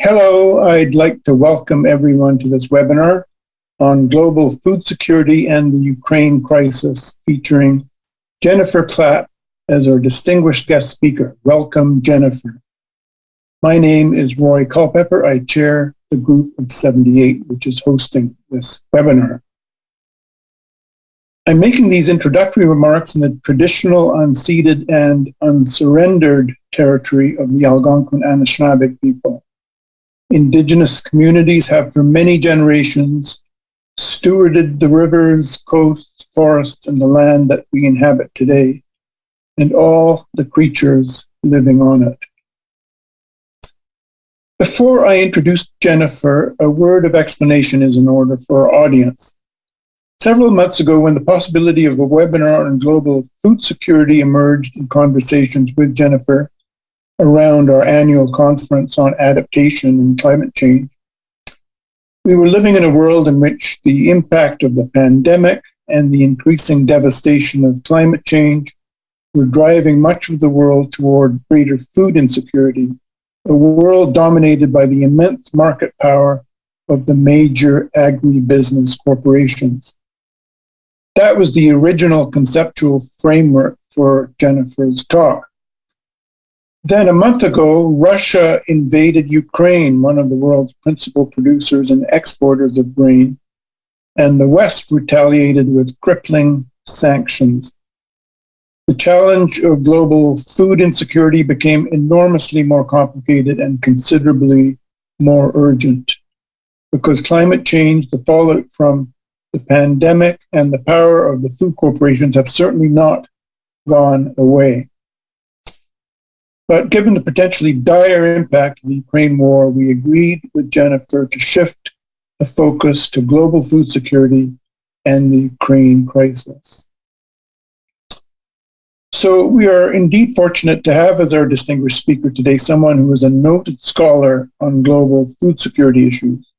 Hello, I'd like to welcome everyone to this webinar on global food security and the Ukraine crisis, featuring Jennifer Clapp as our distinguished guest speaker. Welcome, Jennifer. My name is Roy Culpeper. I chair the group of 78, which is hosting this webinar. I'm making these introductory remarks in the traditional unceded and unsurrendered territory of the Algonquin Anishinaabe people. Indigenous communities have for many generations stewarded the rivers, coasts, forests, and the land that we inhabit today, and all the creatures living on it. Before I introduce Jennifer, a word of explanation is in order for our audience. Several months ago, when the possibility of a webinar on global food security emerged in conversations with Jennifer around our annual conference on adaptation and climate change, we were living in a world in which the impact of the pandemic and the increasing devastation of climate change were driving much of the world toward greater food insecurity, a world dominated by the immense market power of the major agribusiness corporations. That was the original conceptual framework for Jennifer's talk. Then a month ago, Russia invaded Ukraine, one of the world's principal producers and exporters of grain, and the West retaliated with crippling sanctions. The challenge of global food insecurity became enormously more complicated and considerably more urgent, because climate change, the fallout from the pandemic, and the power of the food corporations have certainly not gone away. But given the potentially dire impact of the Ukraine war, we agreed with Jennifer to shift the focus to global food security and the Ukraine crisis. So we are indeed fortunate to have as our distinguished speaker today someone who is a noted scholar on global food security issues.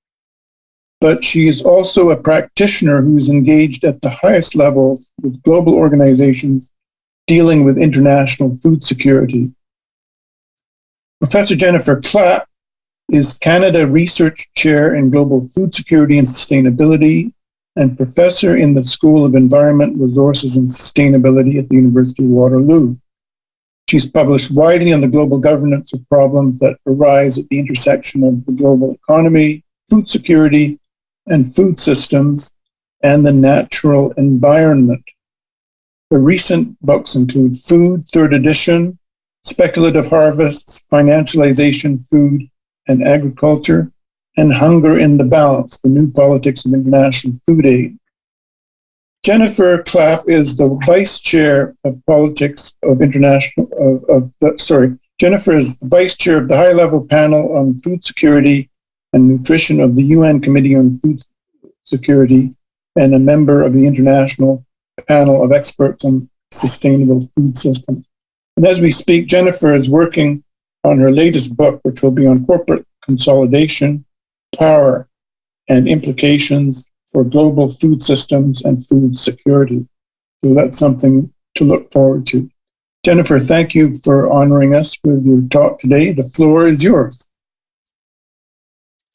But she is also a practitioner who is engaged at the highest levels with global organizations dealing with international food security. Professor Jennifer Clapp is Canada Research Chair in Global Food Security and Sustainability and Professor in the School of Environment, Resources and Sustainability at the University of Waterloo. She's published widely on the global governance of problems that arise at the intersection of the global economy, food security, and food systems, and the natural environment. Her recent books include Food, Third Edition, Speculative Harvests, Financialization, Food and Agriculture, and Hunger in the Balance, the New Politics of International Food Aid. Jennifer Clapp is the Vice Chair of Politics of International, Jennifer is the Vice Chair of the High-Level Panel on Food Security and Nutrition of the UN Committee on Food Security, and a member of the International Panel of Experts on Sustainable Food Systems. And as we speak, Jennifer is working on her latest book, which will be on corporate consolidation, power, and implications for global food systems and food security. So that's something to look forward to. Jennifer, thank you for honoring us with your talk today. The floor is yours.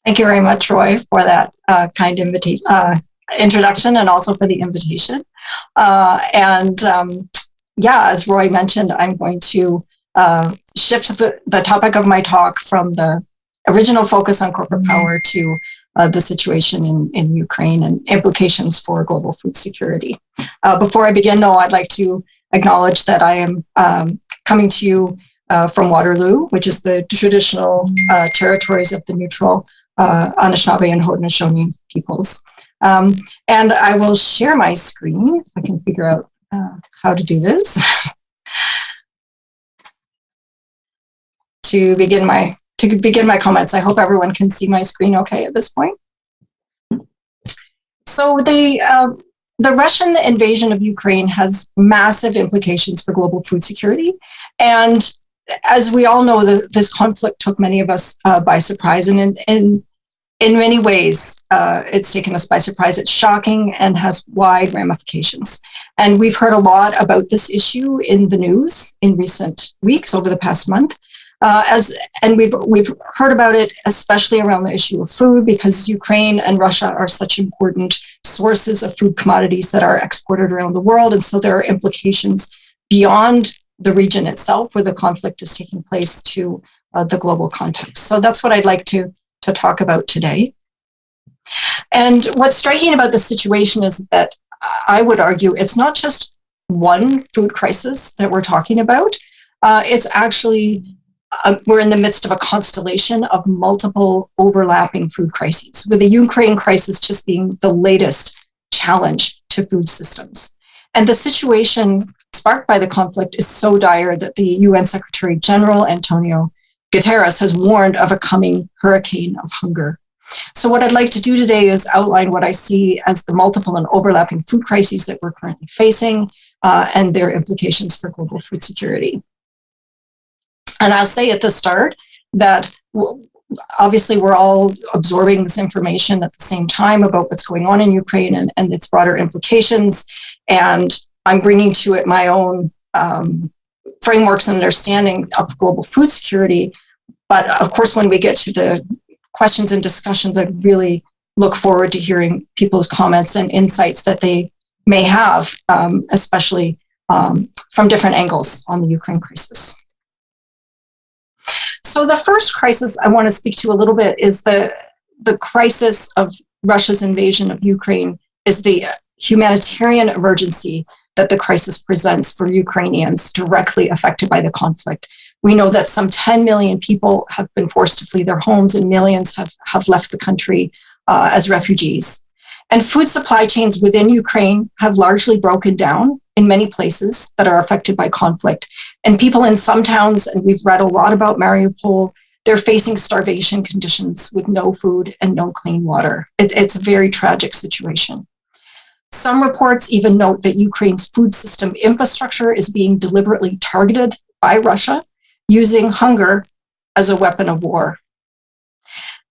Thank you very much, Roy, for that kind introduction, and also for the invitation. Yeah, as Roy mentioned, I'm going to shift the topic of my talk from the original focus on corporate power to the situation in Ukraine and implications for global food security. Before I begin, though, I'd like to acknowledge that I am coming to you from Waterloo, which is the traditional territories of the neutral Anishinaabe and Haudenosaunee peoples. And I will share my screen, if I can figure out how to do this, to begin my comments. I hope everyone can see my screen okay at this point. So the Russian invasion of Ukraine has massive implications for global food security. And as we all know, this conflict took many of us by surprise. And in many ways, it's taken us by surprise. It's shocking and has wide ramifications. And we've heard a lot about this issue in the news in recent weeks, over the past month. We've heard about it, especially around the issue of food, because Ukraine and Russia are such important sources of food commodities that are exported around the world. And so there are implications beyond the region itself where the conflict is taking place to the global context. So that's what I'd like to talk about today. And what's striking about the situation is that I would argue it's not just one food crisis that we're talking about. It's actually, we're in the midst of a constellation of multiple overlapping food crises, with the Ukraine crisis just being the latest challenge to food systems. And the situation sparked by the conflict is so dire that the UN Secretary General Antonio Guterres has warned of a coming hurricane of hunger. So what I'd like to do today is outline what I see as the multiple and overlapping food crises that we're currently facing and their implications for global food security. And I'll say at the start that obviously we're all absorbing this information at the same time about what's going on in Ukraine and its broader implications. And I'm bringing to it my own frameworks and understanding of global food security. But of course, when we get to the questions and discussions, I really look forward to hearing people's comments and insights that they may have, especially from different angles on the Ukraine crisis. So the first crisis I want to speak to a little bit is the crisis of Russia's invasion of Ukraine, is the humanitarian emergency that the crisis presents for Ukrainians directly affected by the conflict. We know that some 10 million people have been forced to flee their homes and millions have left the country as refugees. And food supply chains within Ukraine have largely broken down in many places that are affected by conflict. And people in some towns, and we've read a lot about Mariupol, they're facing starvation conditions with no food and no clean water. It's a very tragic situation. Some reports even note that Ukraine's food system infrastructure is being deliberately targeted by Russia, using hunger as a weapon of war.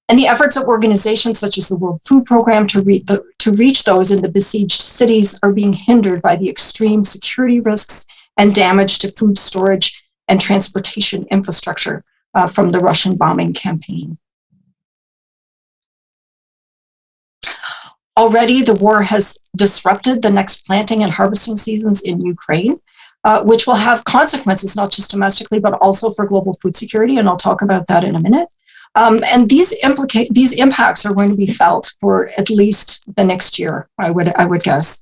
And the efforts of organizations such as the World Food Program to reach those in the besieged cities are being hindered by the extreme security risks and damage to food storage and transportation infrastructure from the Russian bombing campaign. Already, the war has disrupted the next planting and harvesting seasons in Ukraine, which will have consequences not just domestically, but also for global food security, and I'll talk about that in a minute. And these impacts are going to be felt for at least the next year, I would guess.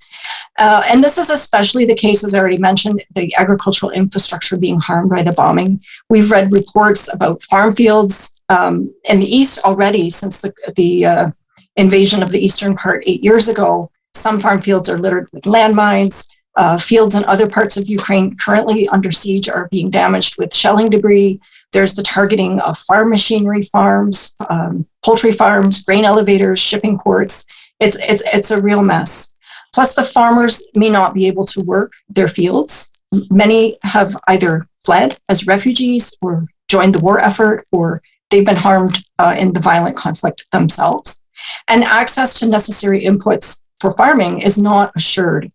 And this is especially the case, as I already mentioned, the agricultural infrastructure being harmed by the bombing. We've read reports about farm fields in the east already since the invasion of the eastern part 8 years ago. Some farm fields are littered with landmines. Fields in other parts of Ukraine currently under siege are being damaged with shelling debris. There's the targeting of farm machinery farms, poultry farms, grain elevators, shipping ports. It's a real mess. Plus, the farmers may not be able to work their fields. Many have either fled as refugees or joined the war effort, or they've been harmed in the violent conflict themselves. And access to necessary inputs for farming is not assured.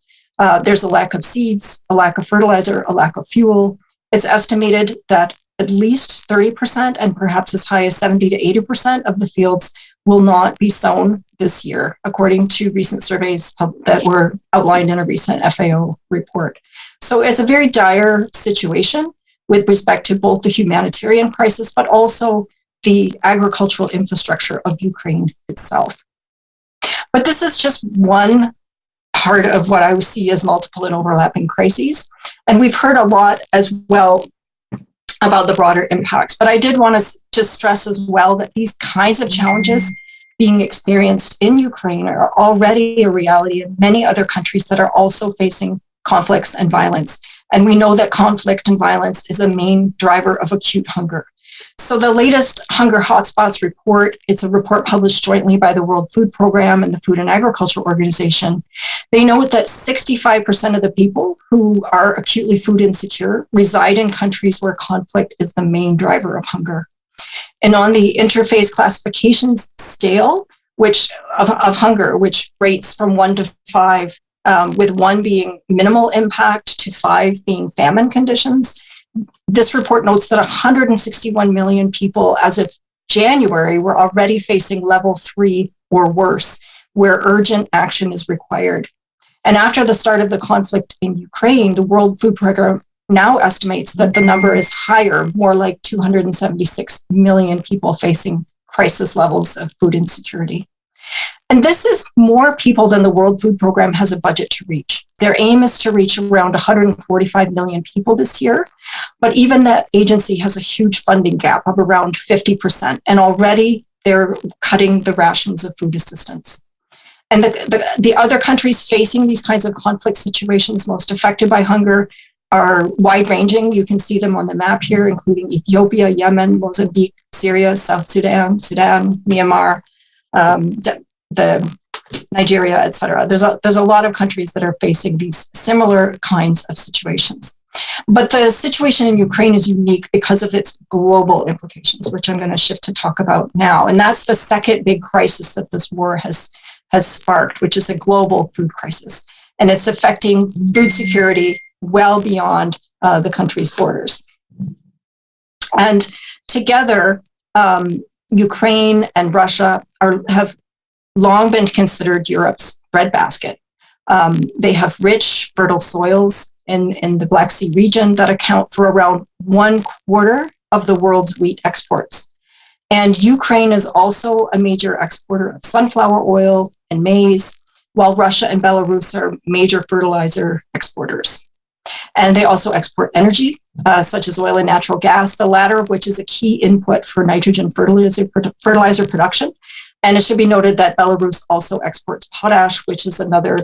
There's a lack of seeds, a lack of fertilizer, a lack of fuel. It's estimated that at least 30% and perhaps as high as 70 to 80% of the fields will not be sown this year, according to recent surveys that were outlined in a recent FAO report. So it's a very dire situation with respect to both the humanitarian crisis, but also the agricultural infrastructure of Ukraine itself. But this is just one part of what I see as multiple and overlapping crises. And we've heard a lot as well about the broader impacts. But I did want to just stress as well that these kinds of challenges being experienced in Ukraine are already a reality in many other countries that are also facing conflicts and violence. And we know that conflict and violence is a main driver of acute hunger. So the latest Hunger Hotspots report, it's a report published jointly by the World Food Program and the Food and Agriculture Organization. They note that 65% of the people who are acutely food insecure reside in countries where conflict is the main driver of hunger. And on the interface classification scale, of hunger, which rates from 1 to 5, with 1 being minimal impact to 5 being famine conditions, This report notes that 161 million people as of January were already facing level 3 or worse, where urgent action is required. And after the start of the conflict in Ukraine, the World Food Program now estimates that the number is higher, more like 276 million people facing crisis levels of food insecurity. And this is more people than the World Food Program has a budget to reach. Their aim is to reach around 145 million people this year, but even that agency has a huge funding gap of around 50%, and already they're cutting the rations of food assistance. And the other countries facing these kinds of conflict situations most affected by hunger are wide-ranging. You can see them on the map here, including Ethiopia, Yemen, Mozambique, Syria, South Sudan, Myanmar, the Nigeria, etc. There's a lot of countries that are facing these similar kinds of situations. But the situation in Ukraine is unique because of its global implications, which I'm going to shift to talk about now. And that's the second big crisis that this war has sparked, which is a global food crisis. And it's affecting food security well beyond the country's borders. And together, Ukraine and Russia have long been considered Europe's breadbasket. They have rich, fertile soils in the Black Sea region that account for around 1/4 of the world's wheat exports. And Ukraine is also a major exporter of sunflower oil and maize, while Russia and Belarus are major fertilizer exporters. And they also export energy, such as oil and natural gas, the latter of which is a key input for nitrogen fertilizer production. And it should be noted that Belarus also exports potash, which is another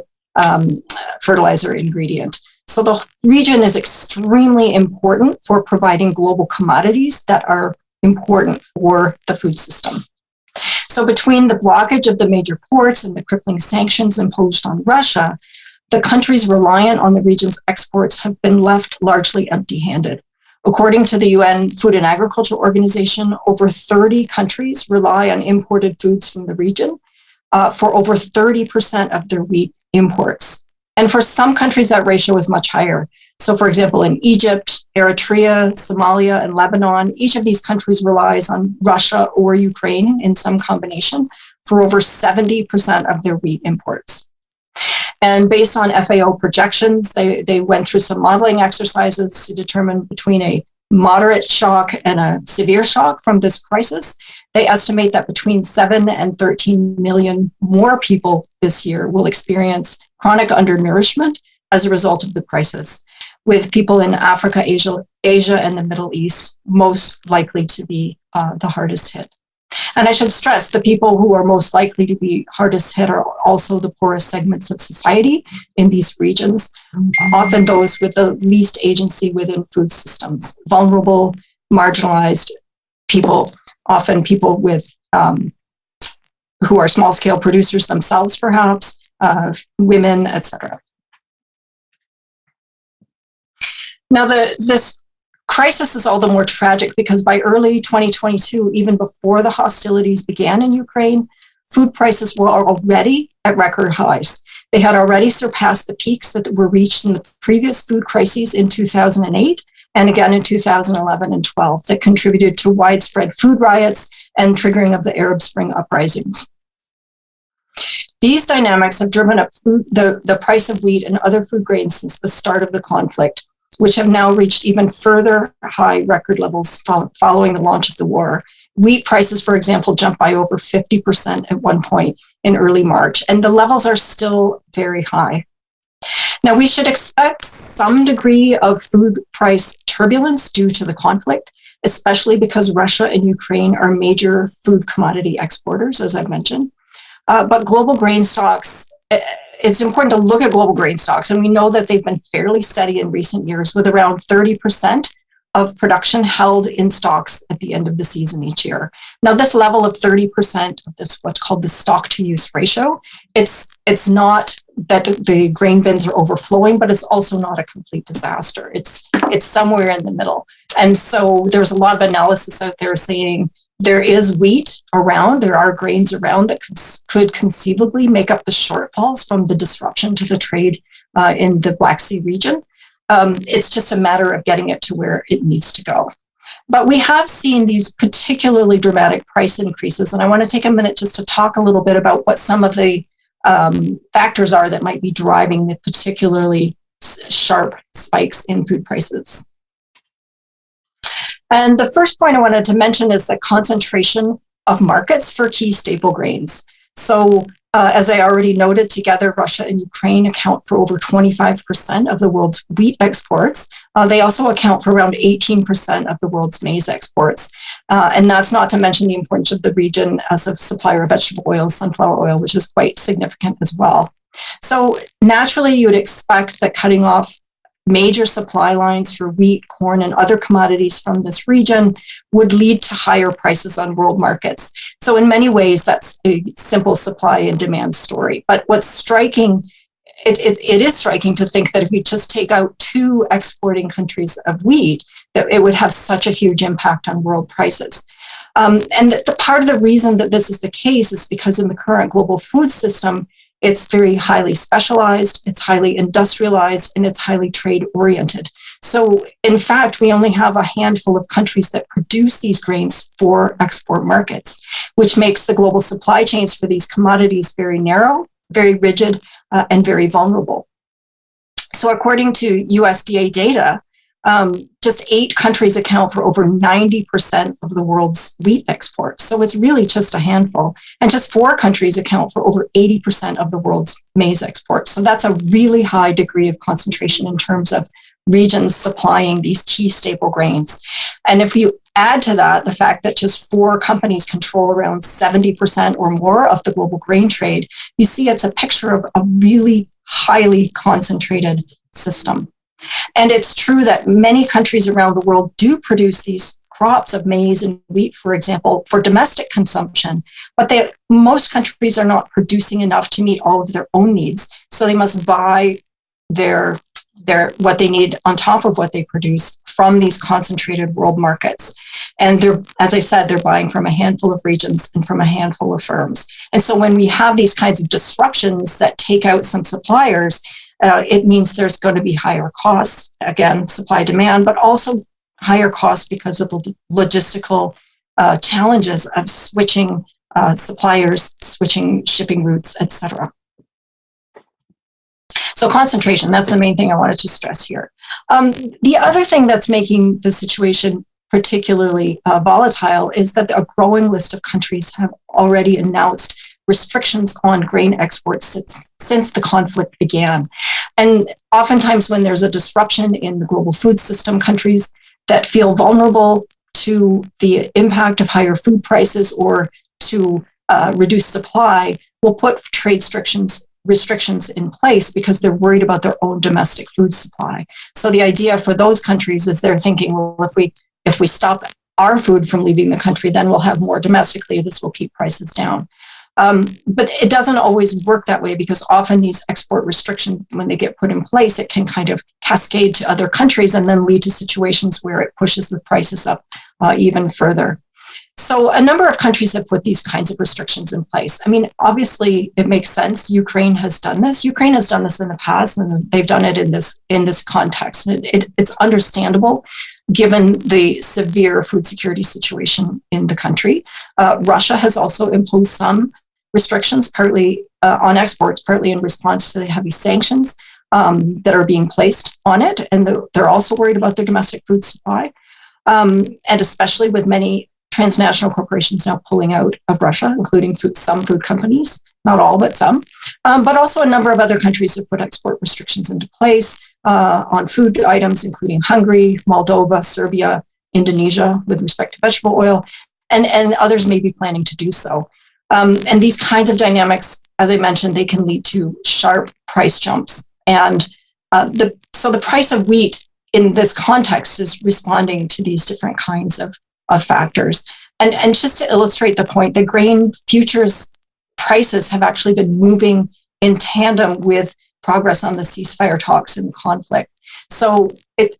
fertilizer ingredient. So the region is extremely important for providing global commodities that are important for the food system. So between the blockage of the major ports and the crippling sanctions imposed on Russia, the countries reliant on the region's exports have been left largely empty-handed. According to the UN Food and Agriculture Organization, over 30 countries rely on imported foods from the region for over 30% of their wheat imports. And for some countries, that ratio is much higher. So for example, in Egypt, Eritrea, Somalia, and Lebanon, each of these countries relies on Russia or Ukraine in some combination for over 70% of their wheat imports. And based on FAO projections, they went through some modeling exercises to determine between a moderate shock and a severe shock from this crisis. They estimate that between 7 and 13 million more people this year will experience chronic undernourishment as a result of the crisis, with people in Africa, Asia, and the Middle East most likely to be the hardest hit. And I should stress the people who are most likely to be hardest hit are also the poorest segments of society in these regions, often those with the least agency within food systems, vulnerable, marginalized people, often people with who are small-scale producers themselves, perhaps, women, etc. Now, this crisis is all the more tragic because by early 2022, even before the hostilities began in Ukraine, food prices were already at record highs. They had already surpassed the peaks that were reached in the previous food crises in 2008 and again in 2011 and 12 that contributed to widespread food riots and triggering of the Arab Spring uprisings. These dynamics have driven up the price of wheat and other food grains since the start of the conflict, which have now reached even further high record levels following the launch of the war. Wheat prices, for example, jumped by over 50% at one point in early March, and the levels are still very high. Now, we should expect some degree of food price turbulence due to the conflict, especially because Russia and Ukraine are major food commodity exporters, as I've mentioned. But global grain stocks, it's important to look at global grain stocks, and we know that they've been fairly steady in recent years with around 30% of production held in stocks at the end of the season each year. Now, this level of 30% of this, what's called the stock-to-use ratio, it's not that the grain bins are overflowing, but it's also not a complete disaster. It's somewhere in the middle. And so there's a lot of analysis out there saying there is wheat around, there are grains around that could conceivably make up the shortfalls from the disruption to the trade in the Black Sea region. It's just a matter of getting it to where it needs to go. But we have seen these particularly dramatic price increases, and I want to take a minute just to talk a little bit about what some of the factors are that might be driving the particularly sharp spikes in food prices. And the first point I wanted to mention is the concentration of markets for key staple grains. So as I already noted, together, Russia and Ukraine account for over 25% of the world's wheat exports. They also account for around 18% of the world's maize exports. And that's not to mention the importance of the region as a supplier of vegetable oil, sunflower oil, which is quite significant as well. So naturally, you would expect that cutting off major supply lines for wheat, corn, and other commodities from this region would lead to higher prices on world markets. So in many ways, that's a simple supply and demand story. But what's striking, it is striking to think that if you just take out 2 exporting countries of wheat, that it would have such a huge impact on world prices. And the part of the reason that this is the case is because in the current global food system, it's very highly specialized, it's highly industrialized, and it's highly trade-oriented. So, in fact, we only have a handful of countries that produce these grains for export markets, which makes the global supply chains for these commodities very narrow, very rigid, and very vulnerable. So, according to USDA data, just 8 countries account for over 90% of the world's wheat exports. So it's really just a handful. And just 4 countries account for over 80% of the world's maize exports. So that's a really high degree of concentration in terms of regions supplying these key staple grains. And if you add to that the fact that just 4 companies control around 70% or more of the global grain trade, you see it's a picture of a really highly concentrated system. And it's true that many countries around the world do produce these crops of maize and wheat, for example, for domestic consumption, but most countries are not producing enough to meet all of their own needs. So they must buy their what they need on top of what they produce from these concentrated world markets. And as I said, they're buying from a handful of regions and from a handful of firms. And so when we have these kinds of disruptions that take out some suppliers, it means there's going to be higher costs, again, supply demand, but also higher costs because of the logistical challenges of switching suppliers, switching shipping routes, etc. So concentration, that's the main thing I wanted to stress here. The other thing that's making the situation particularly volatile is that a growing list of countries have already announced restrictions on grain exports since the conflict began. And oftentimes when there's a disruption in the global food system, countries that feel vulnerable to the impact of higher food prices or to reduced supply will put trade restrictions in place because they're worried about their own domestic food supply. So the idea for those countries is they're thinking, well, if we stop our food from leaving the country, then we'll have more domestically. This will keep prices down. But it doesn't always work that way because often these export restrictions, when they get put in place, it can kind of cascade to other countries and then lead to situations where it pushes the prices up even further. So a number of countries have put these kinds of restrictions in place. I mean, obviously, it makes sense. Ukraine has done this. Ukraine has done this in the past, and they've done it in this context. And it's understandable, given the severe food security situation in the country. Russia has also imposed some restrictions, partly on exports, partly in response to the heavy sanctions that are being placed on it. And they're also worried about their domestic food supply, and especially with many transnational corporations now pulling out of Russia, including some food companies, not all, but some. But also a number of other countries have put export restrictions into place on food items, including Hungary, Moldova, Serbia, Indonesia, with respect to vegetable oil, and others may be planning to do so. And these kinds of dynamics, as I mentioned, they can lead to sharp price jumps. And so the price of wheat in this context is responding to these different kinds of factors. And just to illustrate the point, the grain futures prices have actually been moving in tandem with progress on the ceasefire talks in the conflict. So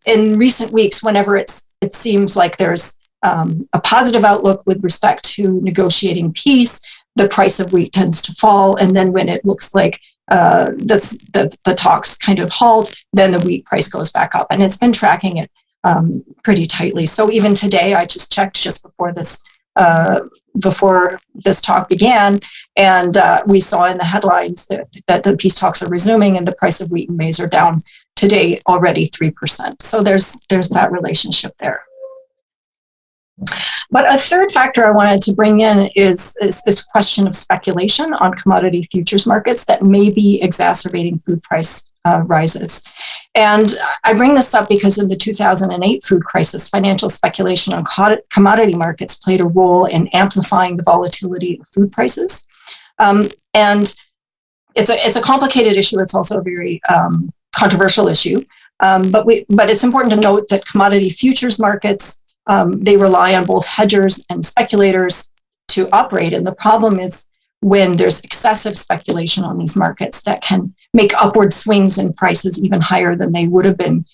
in recent weeks, whenever it seems like there's a positive outlook with respect to negotiating peace, the price of wheat tends to fall. And then when it looks like the talks kind of halt, then the wheat price goes back up, and it's been tracking it pretty tightly. So even today, I just checked just before this talk began, and we saw in the headlines that the peace talks are resuming, and the price of wheat and maize are down today already 3%. So there's that relationship there. But a third factor I wanted to bring in is this question of speculation on commodity futures markets that may be exacerbating food price rises. And I bring this up because in the 2008 food crisis, financial speculation on commodity markets played a role in amplifying the volatility of food prices. And it's a complicated issue. It's also a very controversial issue. But it's important to note that commodity futures markets, they rely on both hedgers and speculators to operate. And the problem is when there's excessive speculation on these markets that can make upward swings in prices even higher than they would have been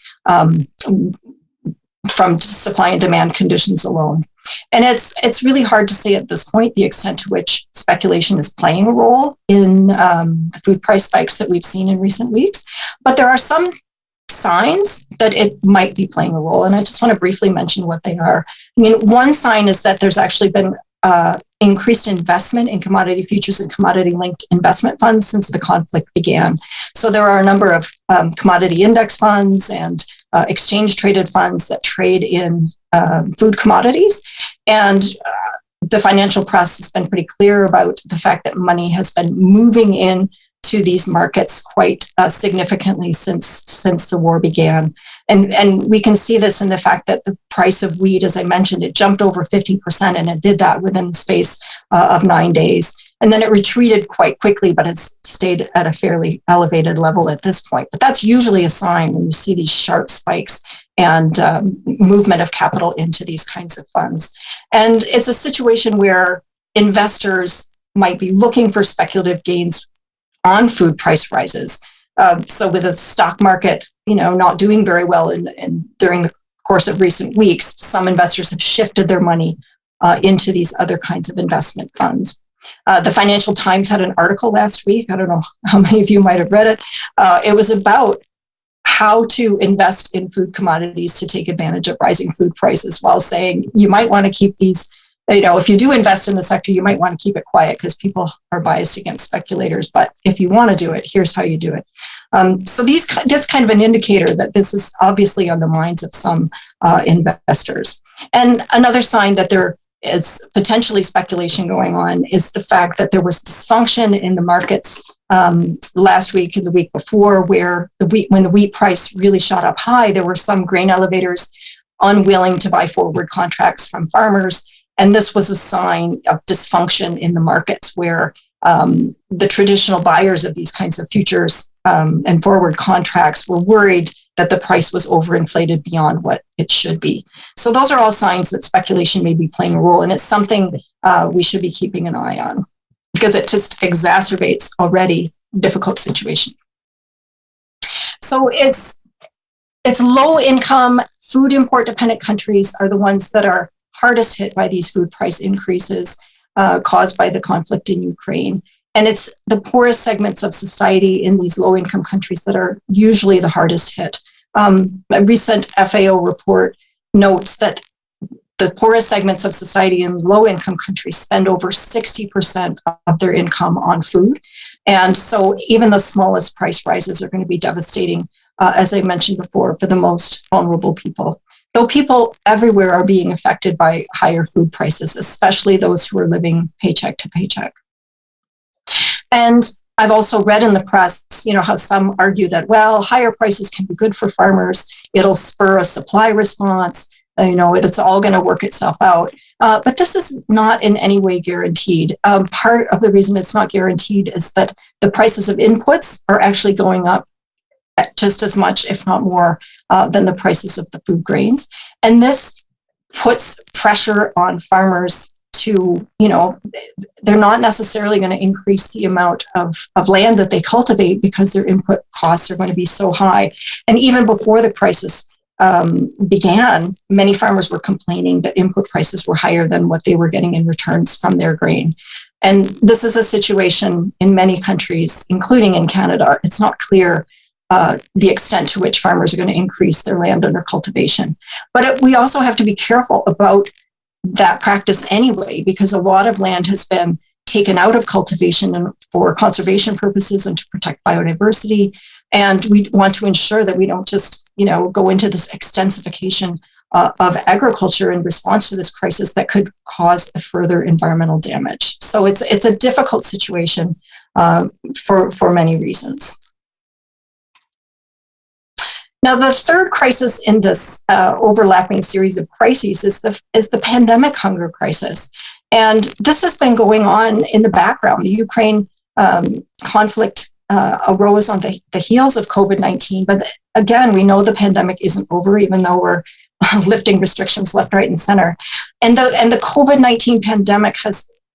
from supply and demand conditions alone. And it's really hard to say at this point the extent to which speculation is playing a role in the food price spikes that we've seen in recent weeks. But there are some signs that it might be playing a role. And I just want to briefly mention what they are. I mean, one sign is that there's actually been increased investment in commodity futures and commodity-linked investment funds since the conflict began. So there are a number of commodity index funds and exchange-traded funds that trade in food commodities. And the financial press has been pretty clear about the fact that money has been moving in to these markets quite significantly since the war began. And we can see this in the fact that the price of wheat, as I mentioned, it jumped over 50%, and it did that within the space of 9 days. And then it retreated quite quickly, but it's stayed at a fairly elevated level at this point. But that's usually a sign when you see these sharp spikes and movement of capital into these kinds of funds. And it's a situation where investors might be looking for speculative gains on food price rises. So with the stock market, not doing very well during the course of recent weeks, some investors have shifted their money into these other kinds of investment funds. The Financial Times had an article last week. I don't know how many of you might have read it. It was about how to invest in food commodities to take advantage of rising food prices, while saying you might want to keep these. If you do invest in the sector, you might want to keep it quiet because people are biased against speculators. But if you want to do it, here's how you do it. So this kind of an indicator that this is obviously on the minds of some investors. And another sign that there is potentially speculation going on is the fact that there was dysfunction in the markets last week and the week before, where when the wheat price really shot up high, there were some grain elevators unwilling to buy forward contracts from farmers. And this was a sign of dysfunction in the markets where the traditional buyers of these kinds of futures and forward contracts were worried that the price was overinflated beyond what it should be. So those are all signs that speculation may be playing a role. And it's something we should be keeping an eye on because it just exacerbates already difficult situation. So it's low income, food import dependent countries are the ones that are hardest hit by these food price increases caused by the conflict in Ukraine. And it's the poorest segments of society in these low-income countries that are usually the hardest hit. A recent FAO report notes that the poorest segments of society in low-income countries spend over 60% of their income on food. And so even the smallest price rises are going to be devastating, as I mentioned before, for the most vulnerable people. Though people everywhere are being affected by higher food prices, especially those who are living paycheck to paycheck. And I've also read in the press, how some argue that, well, higher prices can be good for farmers. It'll spur a supply response. It's all going to work itself out. But this is not in any way guaranteed. Part of the reason it's not guaranteed is that the prices of inputs are actually going up just as much, if not more, than the prices of the food grains. And this puts pressure on farmers to, they're not necessarily going to increase the amount of land that they cultivate because their input costs are going to be so high. And even before the crisis began, many farmers were complaining that input prices were higher than what they were getting in returns from their grain. And this is a situation in many countries, including in Canada. It's not clear the extent to which farmers are going to increase their land under cultivation. But we also have to be careful about that practice anyway, because a lot of land has been taken out of cultivation and for conservation purposes and to protect biodiversity. And we want to ensure that we don't just, go into this extensification of agriculture in response to this crisis that could cause further environmental damage. So it's a difficult situation for many reasons. Now, the third crisis in this overlapping series of crises is the pandemic hunger crisis. And this has been going on in the background. The Ukraine conflict arose on the heels of COVID-19. But again, we know the pandemic isn't over, even though we're lifting restrictions left, right, and center. And the COVID-19 pandemic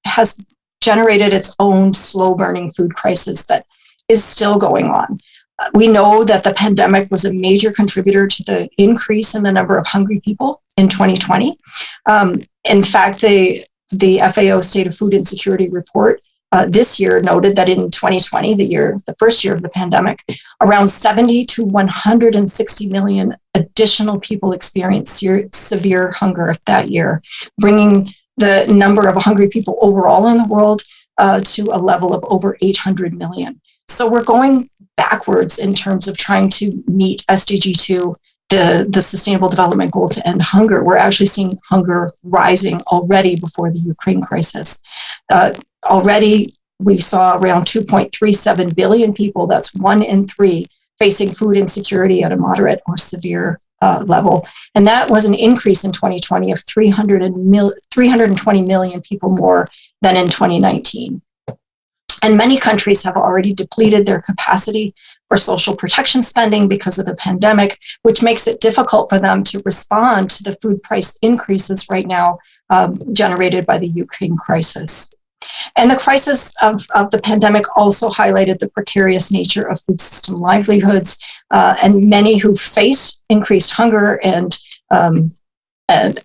has generated its own slow-burning food crisis that is still going on. We know that the pandemic was a major contributor to the increase in the number of hungry people in 2020. In fact, the FAO State of Food Insecurity report this year noted that in 2020, the first year of the pandemic, around 70 to 160 million additional people experienced severe hunger that year, bringing the number of hungry people overall in the world to a level of over 800 million. So we're going backwards in terms of trying to meet SDG 2, the Sustainable Development Goal to end hunger. We're actually seeing hunger rising already before the Ukraine crisis. Already, we saw around 2.37 billion people, that's 1 in 3, facing food insecurity at a moderate or severe level. And that was an increase in 2020 of 320 million people more than in 2019. And many countries have already depleted their capacity for social protection spending because of the pandemic, which makes it difficult for them to respond to the food price increases right now generated by the Ukraine crisis. And the crisis of the pandemic also highlighted the precarious nature of food system livelihoods, and many who faced increased hunger and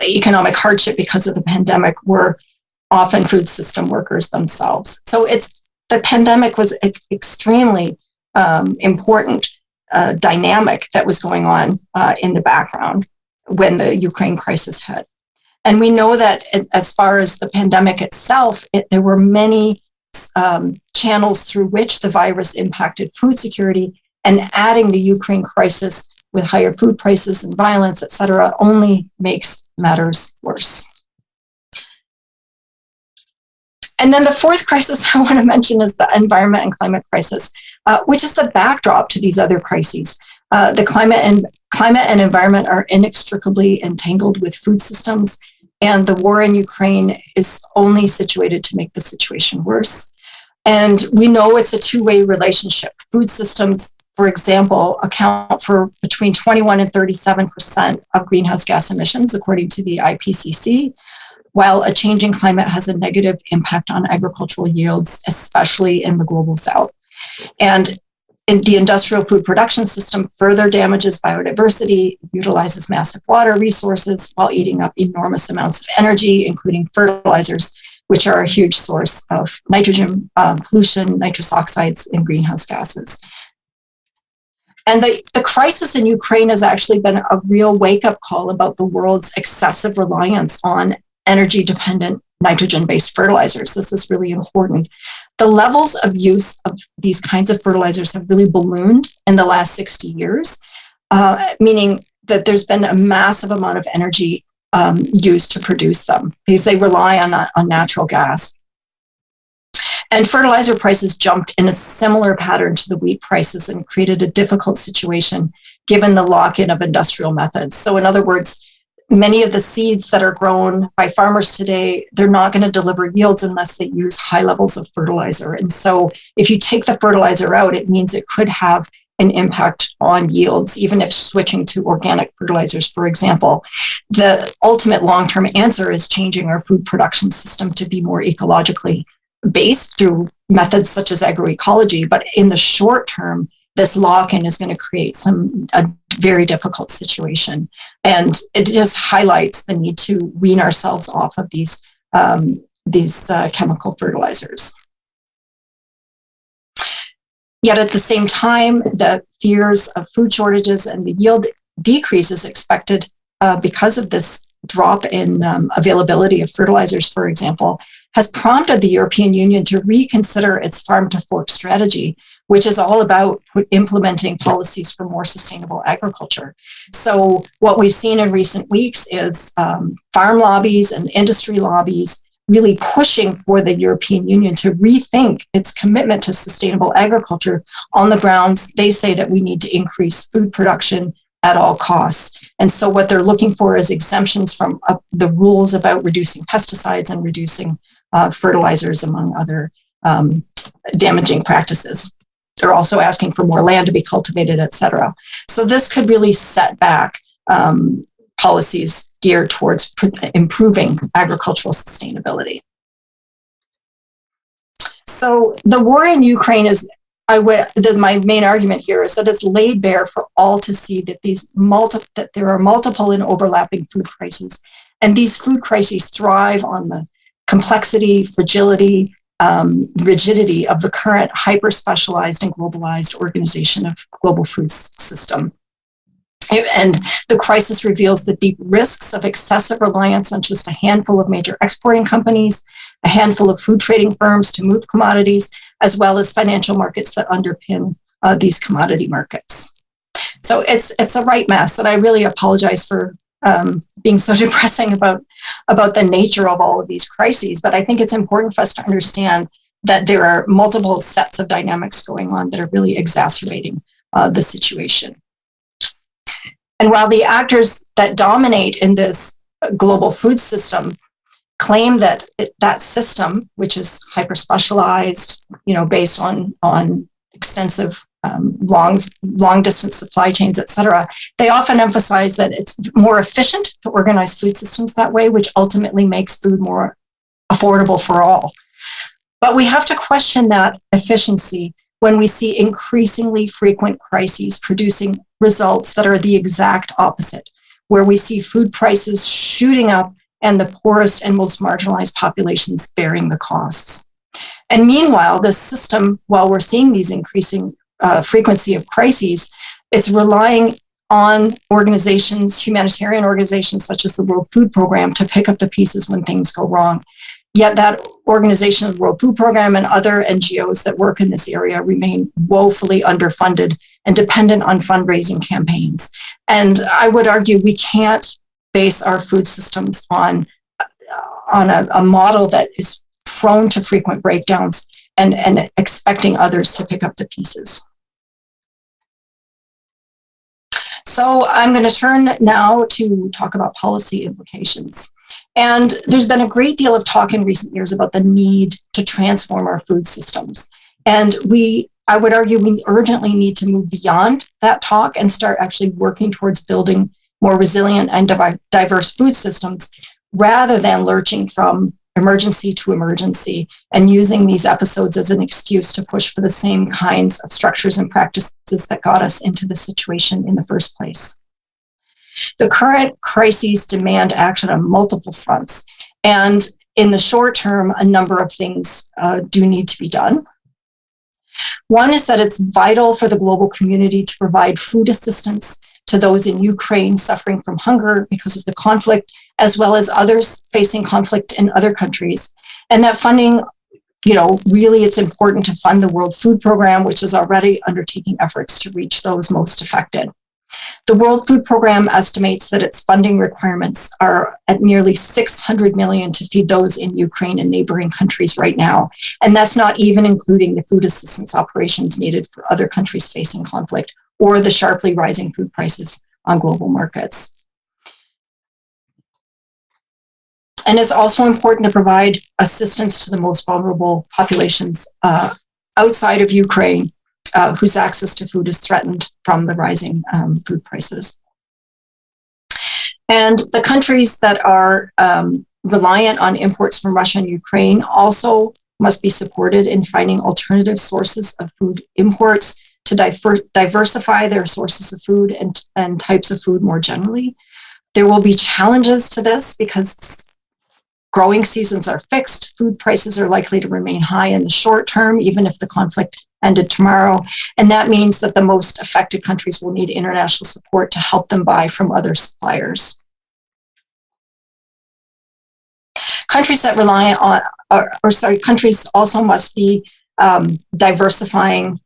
economic hardship because of the pandemic were often food system workers themselves. So the pandemic was an extremely important dynamic that was going on in the background when the Ukraine crisis hit. And we know that as far as the pandemic itself, there were many channels through which the virus impacted food security, and adding the Ukraine crisis with higher food prices and violence, et cetera, only makes matters worse. And then the fourth crisis I want to mention is the environment and climate crisis, which is the backdrop to these other crises. The climate and environment are inextricably entangled with food systems, and the war in Ukraine is only situated to make the situation worse. And we know it's a two-way relationship. Food systems, for example, account for between 21 and 37% of greenhouse gas emissions, according to the IPCC, while a changing climate has a negative impact on agricultural yields, especially in the global south. And the industrial food production system further damages biodiversity, utilizes massive water resources while eating up enormous amounts of energy, including fertilizers, which are a huge source of nitrogen pollution, nitrous oxides, and greenhouse gases. And the crisis in Ukraine has actually been a real wake-up call about the world's excessive reliance on energy-dependent nitrogen-based fertilizers. This is really important. The levels of use of these kinds of fertilizers have really ballooned in the last 60 years, meaning that there's been a massive amount of energy used to produce them because they rely on natural gas. And fertilizer prices jumped in a similar pattern to the wheat prices and created a difficult situation given the lock-in of industrial methods. So in other words, many of the seeds that are grown by farmers today, they're not going to deliver yields unless they use high levels of fertilizer. And so if you take the fertilizer out, it means it could have an impact on yields, even if switching to organic fertilizers, for example. The ultimate long-term answer is changing our food production system to be more ecologically based through methods such as agroecology. But in the short term, this lock-in is going to create a very difficult situation. And it just highlights the need to wean ourselves off of these chemical fertilizers. Yet at the same time, the fears of food shortages and the yield decreases expected because of this drop in availability of fertilizers, for example, has prompted the European Union to reconsider its farm to fork strategy, which is all about implementing policies for more sustainable agriculture. So what we've seen in recent weeks is farm lobbies and industry lobbies really pushing for the European Union to rethink its commitment to sustainable agriculture on the grounds they say that we need to increase food production at all costs. And so what they're looking for is exemptions from the rules about reducing pesticides and reducing fertilizers, among other damaging practices. They're also asking for more land to be cultivated, et cetera. So this could really set back policies geared towards improving agricultural sustainability. So the war in Ukraine is, my main argument here is that it's laid bare for all to see that that there are multiple and overlapping food crises, and these food crises thrive on the complexity, fragility, rigidity of the current hyper-specialized and globalized organization of global food system. And the crisis reveals the deep risks of excessive reliance on just a handful of major exporting companies, a handful of food trading firms to move commodities, as well as financial markets that underpin these commodity markets. So it's a right mess, and I really apologize for being so depressing about the nature of all of these crises. But I think it's important for us to understand that there are multiple sets of dynamics going on that are really exacerbating the situation. And while the actors that dominate in this global food system claim that that system, which is hyper-specialized, based on extensive long distance supply chains, et cetera, they often emphasize that it's more efficient to organize food systems that way, which ultimately makes food more affordable for all. But we have to question that efficiency when we see increasingly frequent crises producing results that are the exact opposite, where we see food prices shooting up and the poorest and most marginalized populations bearing the costs. And meanwhile, this system, while we're seeing these increasing frequency of crises, it's relying on organizations, humanitarian organizations such as the World Food Program, to pick up the pieces when things go wrong. Yet that organization, the World Food Program, and other NGOs that work in this area remain woefully underfunded and dependent on fundraising campaigns. And I would argue we can't base our food systems on a model that is prone to frequent breakdowns and expecting others to pick up the pieces. So I'm going to turn now to talk about policy implications. And there's been a great deal of talk in recent years about the need to transform our food systems. And I would argue we urgently need to move beyond that talk and start actually working towards building more resilient and diverse food systems, rather than lurching from emergency to emergency and using these episodes as an excuse to push for the same kinds of structures and practices that got us into the situation in the first place. The current crises demand action on multiple fronts. And in the short term, a number of things do need to be done. One is that it's vital for the global community to provide food assistance to those in Ukraine suffering from hunger because of the conflict, as well as others facing conflict in other countries. And that funding, really it's important to fund the World Food Program, which is already undertaking efforts to reach those most affected. The World Food Program estimates that its funding requirements are at nearly $600 million to feed those in Ukraine and neighboring countries right now. And that's not even including the food assistance operations needed for other countries facing conflict or the sharply rising food prices on global markets. And it's also important to provide assistance to the most vulnerable populations outside of Ukraine, whose access to food is threatened from the rising food prices. And the countries that are reliant on imports from Russia and Ukraine also must be supported in finding alternative sources of food imports to diversify their sources of food and types of food more generally. There will be challenges to this because growing seasons are fixed. Food prices are likely to remain high in the short term, even if the conflict ended tomorrow. And that means that the most affected countries will need international support to help them buy from other suppliers. Countries that rely on, countries also must be diversifying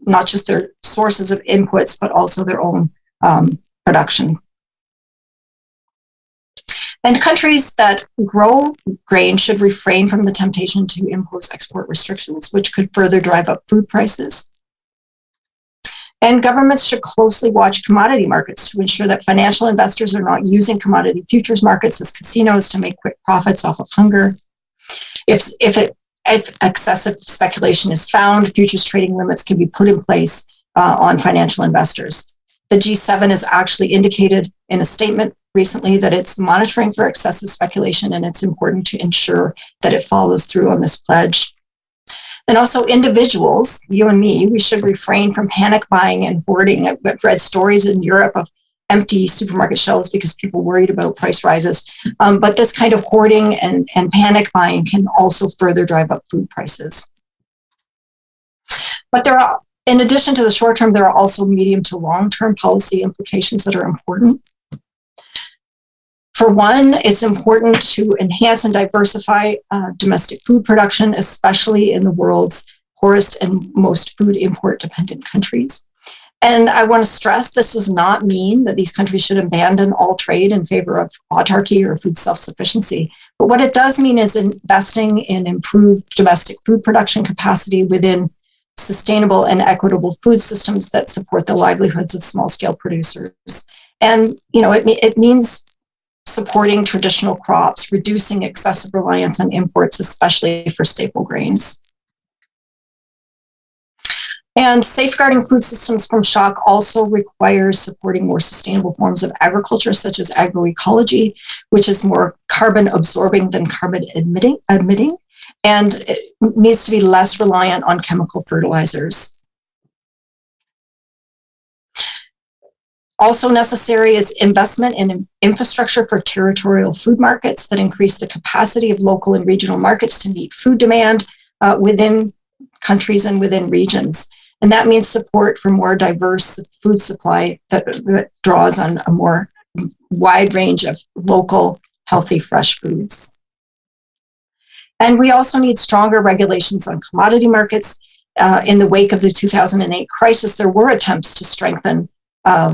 not just their sources of inputs, but also their own production. And countries that grow grain should refrain from the temptation to impose export restrictions, which could further drive up food prices. And governments should closely watch commodity markets to ensure that financial investors are not using commodity futures markets as casinos to make quick profits off of hunger. If excessive speculation is found, futures trading limits can be put in place on financial investors. The G7 has actually indicated in a statement recently that it's monitoring for excessive speculation, and it's important to ensure that it follows through on this pledge. And also individuals, you and me, we should refrain from panic buying and hoarding. I've read stories in Europe of empty supermarket shelves because people worried about price rises. But this kind of hoarding and panic buying can also further drive up food prices. But in addition to the short term, there are also medium to long-term policy implications that are important. For one, it's important to enhance and diversify domestic food production, especially in the world's poorest and most food import dependent countries. And I want to stress this does not mean that these countries should abandon all trade in favor of autarky or food self-sufficiency. But what it does mean is investing in improved domestic food production capacity within sustainable and equitable food systems that support the livelihoods of small-scale producers. And, it means supporting traditional crops, reducing excessive reliance on imports, especially for staple grains. And safeguarding food systems from shock also requires supporting more sustainable forms of agriculture, such as agroecology, which is more carbon absorbing than carbon emitting, and it needs to be less reliant on chemical fertilizers. Also necessary is investment in infrastructure for territorial food markets that increase the capacity of local and regional markets to meet food demand within countries and within regions. And that means support for more diverse food supply that draws on a more wide range of local, healthy, fresh foods. And we also need stronger regulations on commodity markets. In the wake of the 2008 crisis, there were attempts to strengthen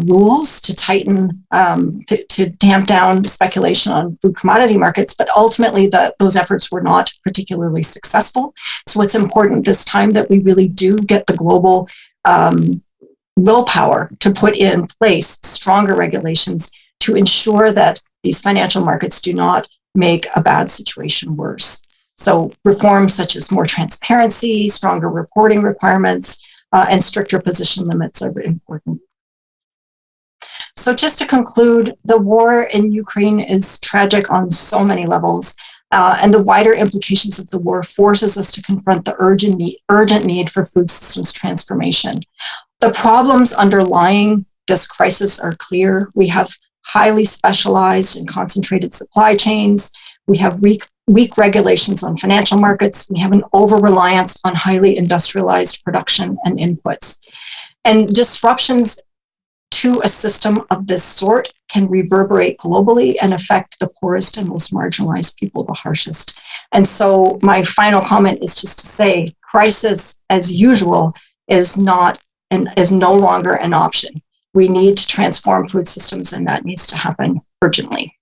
rules, to tighten, to tamp down speculation on food commodity markets, but ultimately those efforts were not particularly successful. So it's important this time that we really do get the global willpower to put in place stronger regulations to ensure that these financial markets do not make a bad situation worse. So reforms such as more transparency, stronger reporting requirements, and stricter position limits are important. So just to conclude, the war in Ukraine is tragic on so many levels, and the wider implications of the war forces us to confront the urgent need for food systems transformation. The problems underlying this crisis are clear. We have highly specialized and concentrated supply chains. We have weak regulations on financial markets. We have an over-reliance on highly industrialized production and inputs. And disruptions to a system of this sort can reverberate globally and affect the poorest and most marginalized people the harshest. And so my final comment is just to say, crisis as usual is no longer an option. We need to transform food systems, and that needs to happen urgently.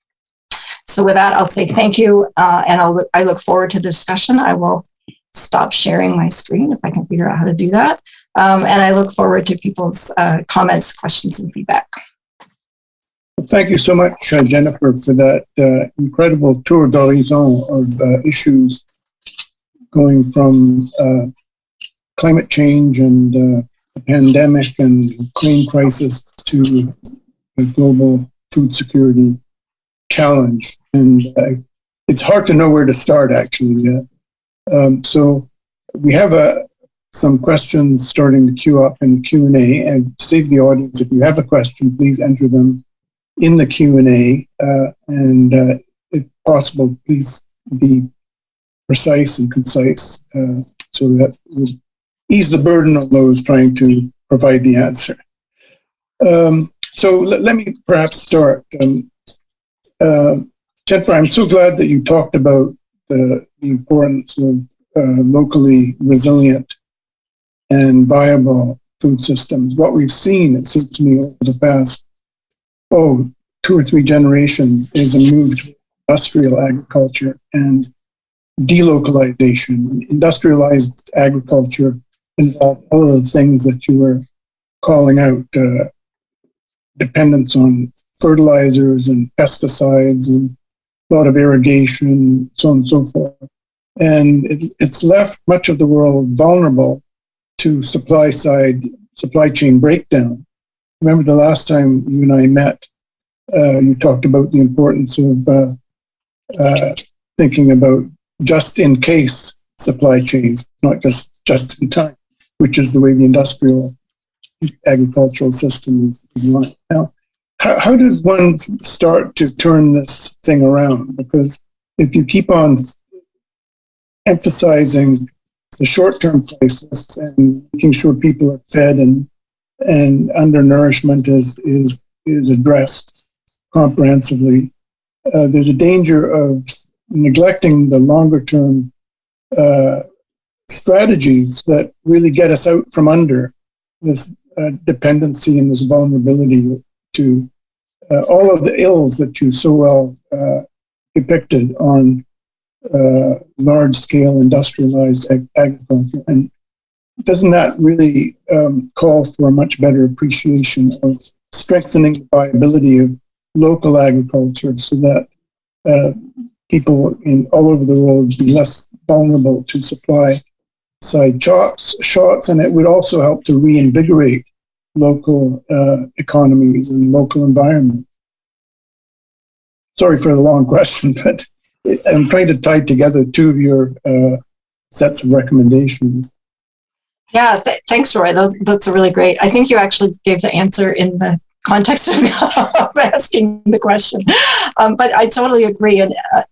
So with that, I'll say thank you, and I look forward to the discussion. I will stop sharing my screen if I can figure out how to do that. And I look forward to people's comments, questions, and feedback. Thank you so much, Jennifer, for that incredible tour d'horizon of issues going from climate change and the pandemic and Ukraine crisis to the global food security challenge. And it's hard to know where to start, actually. So we have some questions starting to queue up in the Q&A, and save the audience. If you have a question, please enter them in the Q&A. possible, please be precise and concise, so that would ease the burden on those trying to provide the answer. So let me perhaps start. Jennifer, I'm so glad that you talked about the importance of locally resilient and viable food systems. What we've seen, it seems to me, over the past, 2 or 3 generations is a move to industrial agriculture and delocalization. Industrialized agriculture involved all of the things that you were calling out, dependence on fertilizers and pesticides and a lot of irrigation, so on and so forth. And it's left much of the world vulnerable to supply chain breakdown. Remember the last time you and I met, you talked about the importance of thinking about just in case supply chains, not just in time, which is the way the industrial agricultural system is run. Now, how does one start to turn this thing around? Because if you keep on emphasizing the short-term crisis and making sure people are fed and undernourishment is addressed comprehensively, there's a danger of neglecting the longer-term strategies that really get us out from under this dependency and this vulnerability to all of the ills that you so well depicted on large-scale industrialized agriculture. And doesn't that really call for a much better appreciation of strengthening the viability of local agriculture so that people all over the world be less vulnerable to supply side shocks, and it would also help to reinvigorate local economies and local environments? Sorry for the long question, but I'm trying to tie together 2 of your sets of recommendations. Yeah, thanks, Roy. That's a really great. I think you actually gave the answer in the context of asking the question. But I totally agree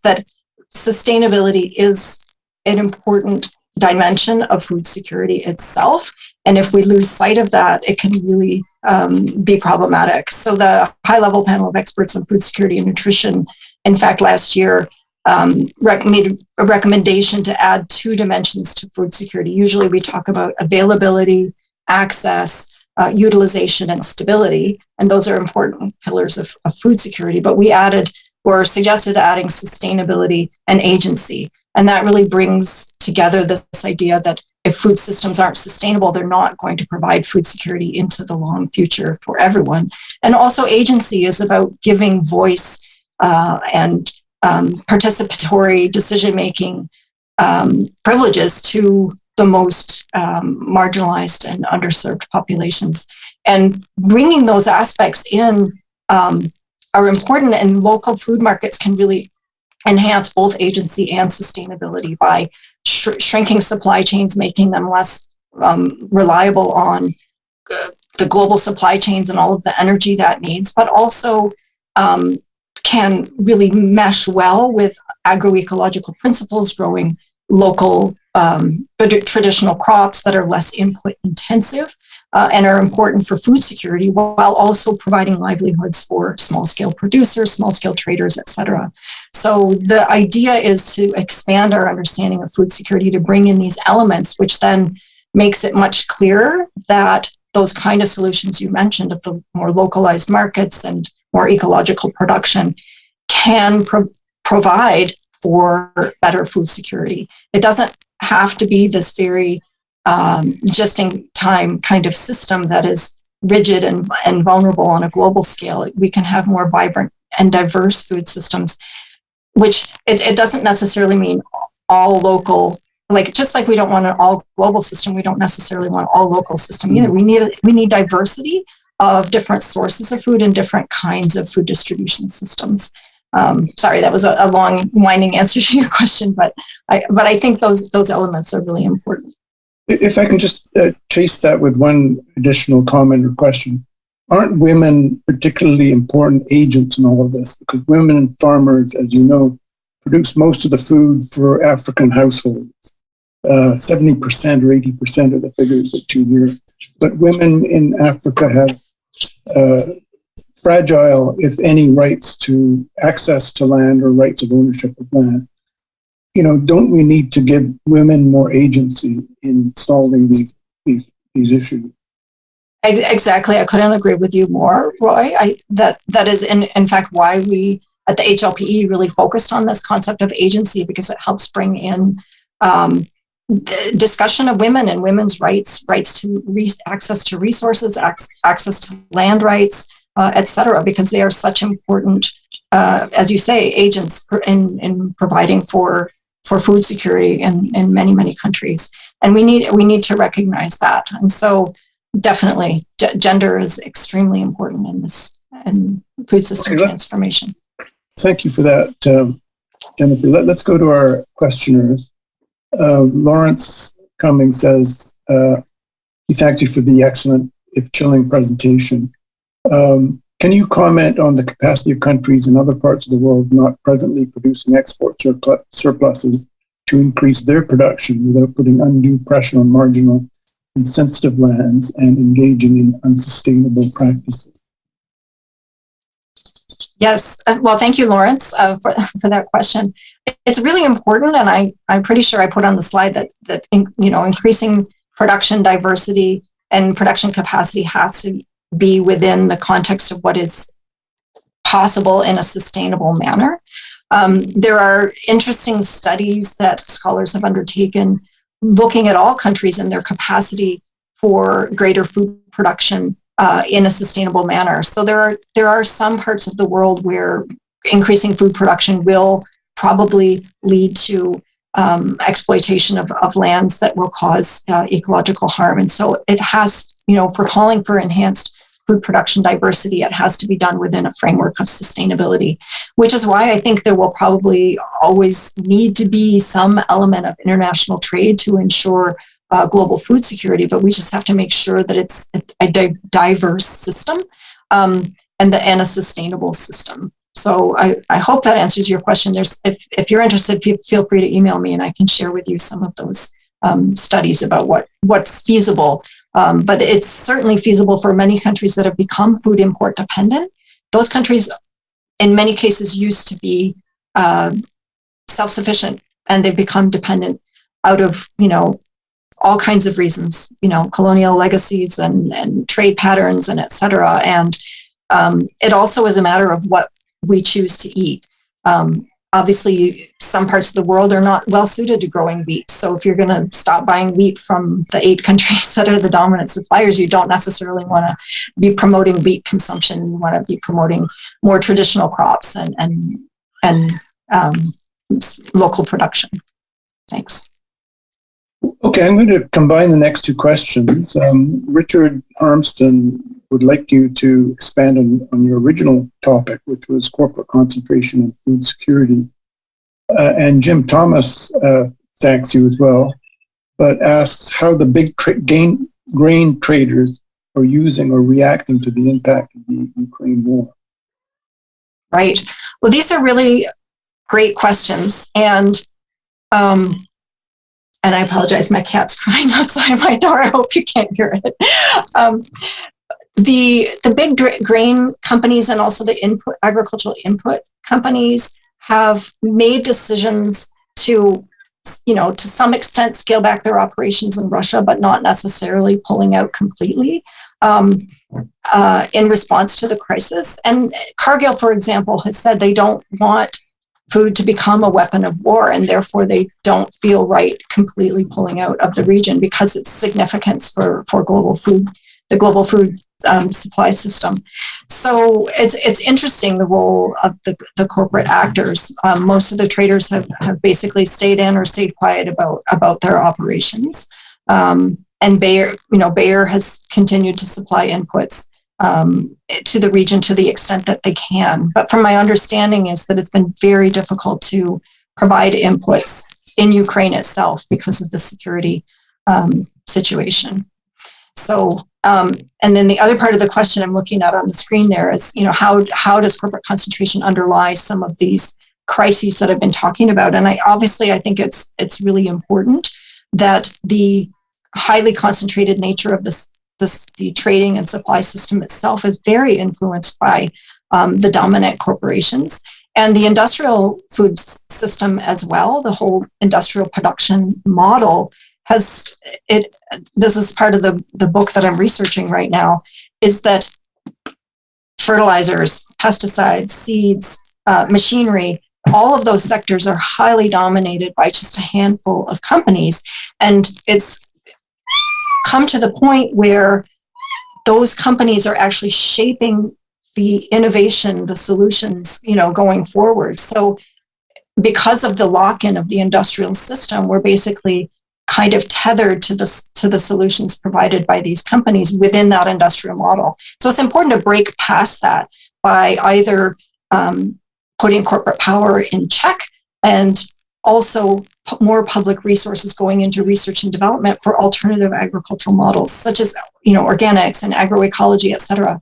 that sustainability is an important dimension of food security itself. And if we lose sight of that, it can really be problematic. So the high-level panel of experts on food security and nutrition, in fact, last year, made a recommendation to add 2 dimensions to food security. Usually we talk about availability, access, utilization, and stability. And those are important pillars of food security. But we added or suggested adding sustainability and agency. And that really brings together this idea that if food systems aren't sustainable, they're not going to provide food security into the long future for everyone. And also agency is about giving voice and participatory decision-making privileges to the most marginalized and underserved populations. And bringing those aspects in are important, and local food markets can really enhance both agency and sustainability by shrinking supply chains, making them less reliable on the global supply chains and all of the energy that needs, but also can really mesh well with agroecological principles, growing local traditional crops that are less input intensive and are important for food security, while also providing livelihoods for small-scale producers, small-scale traders, et cetera. So the idea is to expand our understanding of food security to bring in these elements, which then makes it much clearer that those kind of solutions you mentioned of the more localized markets and more ecological production can provide for better food security. It doesn't have to be this very just-in-time kind of system that is rigid and vulnerable on a global scale. We can have more vibrant and diverse food systems, which it doesn't necessarily mean all local. Like, just like we don't want an all global system, we don't necessarily want all local system either. We need diversity of different sources of food and different kinds of food distribution systems. Sorry, that was a long, winding answer to your question, but I think those elements are really important. If I can just chase that with one additional comment or question. Aren't women particularly important agents in all of this? Because women and farmers, as you know, produce most of the food for African households. 70% or 80% of the figures that you hear. But women in Africa have fragile, if any, rights to access to land or rights of ownership of land. Don't we need to give women more agency in solving these issues? Exactly. I couldn't agree with you more, Roy. That is in fact why we at the HLPE really focused on this concept of agency, because it helps bring in the discussion of women and women's rights to access to resources, access to land rights, et cetera, because they are such important, as you say, agents in providing for food security in many, many countries. And we need to recognize that. And so definitely gender is extremely important in this and food system transformation. Thank you for that, Jennifer. Let's go to our questioners. Lawrence Cummings says, he thanks you for the excellent, if chilling, presentation. Can you comment on the capacity of countries in other parts of the world not presently producing export surpluses to increase their production without putting undue pressure on marginal and sensitive lands and engaging in unsustainable practices? Yes. Well, thank you, Lawrence, for that question. It's really important, and I'm pretty sure I put on the slide that increasing production diversity and production capacity has to be within the context of what is possible in a sustainable manner. There are interesting studies that scholars have undertaken looking at all countries and their capacity for greater food production in a sustainable manner. So there are some parts of the world where increasing food production will probably lead to exploitation of lands that will cause ecological harm. And so it has, if we're calling for enhanced food production diversity, it has to be done within a framework of sustainability, which is why I think there will probably always need to be some element of international trade to ensure global food security, but we just have to make sure that it's a diverse system and a sustainable system. So I hope that answers your question. If you're interested, feel free to email me and I can share with you some of those studies about what's feasible. But it's certainly feasible for many countries that have become food import dependent. Those countries, in many cases, used to be self-sufficient, and they've become dependent out of, all kinds of reasons, colonial legacies and trade patterns and et cetera. And it also is a matter of what we choose to eat. Obviously, some parts of the world are not well suited to growing wheat. So if you're going to stop buying wheat from the 8 countries that are the dominant suppliers, you don't necessarily want to be promoting wheat consumption. You want to be promoting more traditional crops and local production. Thanks. Okay, I'm going to combine the next 2 questions. Richard Armston would like you to expand on your original topic, which was corporate concentration and food security. And Jim Thomas thanks you as well, but asks how the big grain traders are using or reacting to the impact of the Ukraine war. Right. Well, these are really great questions. And I apologize, my cat's crying outside my door. I hope you can't hear it. The big grain companies and also the agricultural input companies have made decisions to some extent scale back their operations in Russia, but not necessarily pulling out completely in response to the crisis. And Cargill, for example, has said they don't want food to become a weapon of war, and therefore they don't feel right completely pulling out of the region because its significance for the global food supply system. So it's interesting, the role of the corporate actors. Most of the traders have basically stayed in or stayed quiet about their operations. And Bayer has continued to supply inputs to the region to the extent that they can. But from my understanding is that it's been very difficult to provide inputs in Ukraine itself because of the security situation. So, and then the other part of the question I'm looking at on the screen there is, how does corporate concentration underlie some of these crises that I've been talking about. And I think it's really important that the highly concentrated nature of the trading and supply system itself is very influenced by the dominant corporations and the industrial food system as well. The whole industrial production model has it. This is part of the book that I'm researching right now, is that fertilizers, pesticides, seeds, machinery, all of those sectors are highly dominated by just a handful of companies. And it's come to the point where those companies are actually shaping the innovation, the solutions, going forward. So because of the lock-in of the industrial system, we're basically kind of tethered to the solutions provided by these companies within that industrial model. So it's important to break past that by either putting corporate power in check and also more public resources going into research and development for alternative agricultural models, such as organics and agroecology, et cetera.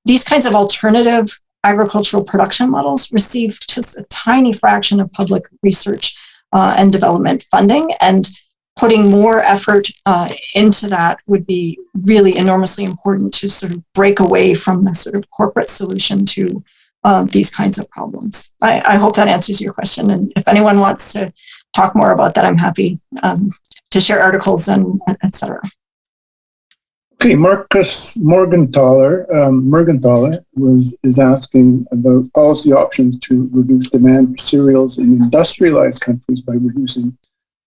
These kinds of alternative agricultural production models receive just a tiny fraction of public research and development funding, and putting more effort into that would be really enormously important to sort of break away from the sort of corporate solution to these kinds of problems. I hope that answers your question. And if anyone wants to talk more about that, I'm happy to share articles and et cetera. Okay, Marcus Morgenthaler is asking about policy options to reduce demand for cereals in industrialized countries by reducing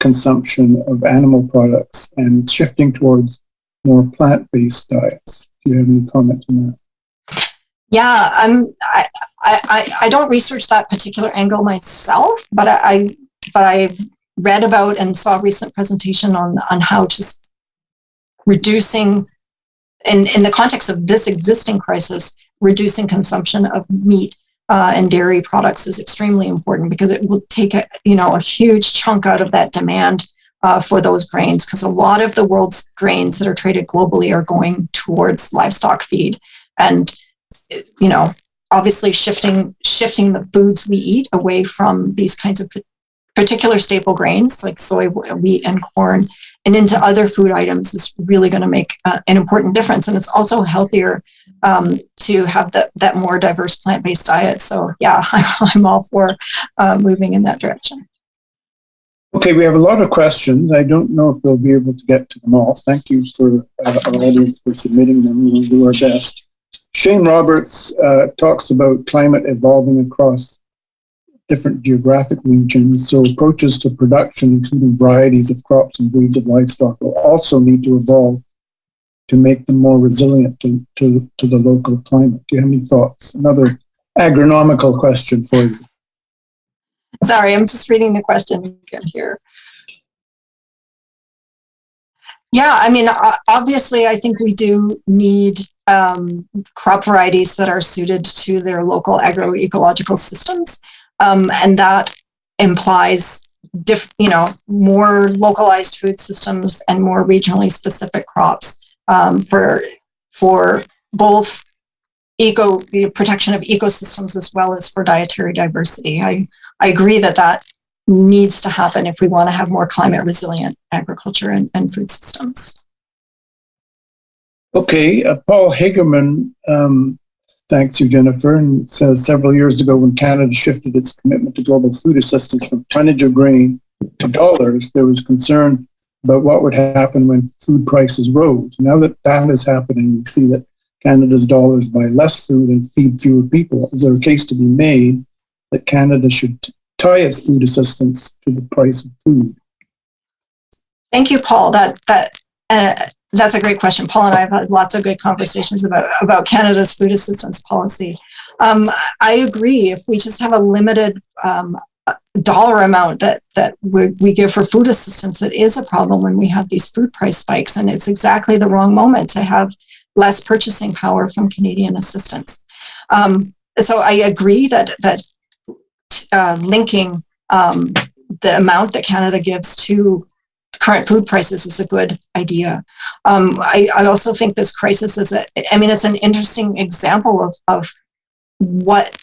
consumption of animal products and shifting towards more plant-based diets. Do you have any comment on that? Yeah, I don't research that particular angle myself, but I've read about and saw a recent presentation on how just reducing, in the context of this existing crisis, reducing consumption of meat and dairy products is extremely important, because it will take a huge chunk out of that demand for those grains, because a lot of the world's grains that are traded globally are going towards livestock feed, and obviously shifting the foods we eat away from these kinds of particular staple grains like soy, wheat, and corn, and into other food items is really going to make an important difference. And it's also healthier to have that more diverse plant-based diet. So yeah, I'm all for moving in that direction. Okay, we have a lot of questions. I don't know if we'll be able to get to them all. Thank you for our audience for submitting them. We'll do our best. Shane Roberts talks about climate evolving across different geographic regions, so approaches to production, including varieties of crops and breeds of livestock, will also need to evolve to make them more resilient to the local climate. Do you have any thoughts? Another agronomical question for you. Sorry, I'm just reading the question again here. Yeah, I mean, obviously, I think we do need crop varieties that are suited to their local agroecological systems. And that implies more localized food systems and more regionally specific crops for both the protection of ecosystems as well as for dietary diversity. I agree that needs to happen if we want to have more climate resilient agriculture and food systems. Okay, Paul Hagerman thanks you, Jennifer, and says several years ago when Canada shifted its commitment to global food assistance from tonnage of grain to dollars, there was concern about what would happen when food prices rose. Now that is happening, we see that Canada's dollars buy less food and feed fewer people. Is there a case to be made that Canada should tie its food assistance to the price of food? Thank you, Paul. That's a great question. Paul and I have had lots of good conversations about Canada's food assistance policy. I agree. If we just have a limited dollar amount that we give for food assistance, it is a problem when we have these food price spikes, and it's exactly the wrong moment to have less purchasing power from Canadian assistance. So I agree that linking the amount that Canada gives to current food prices is a good idea. I also think this crisis it's an interesting example of what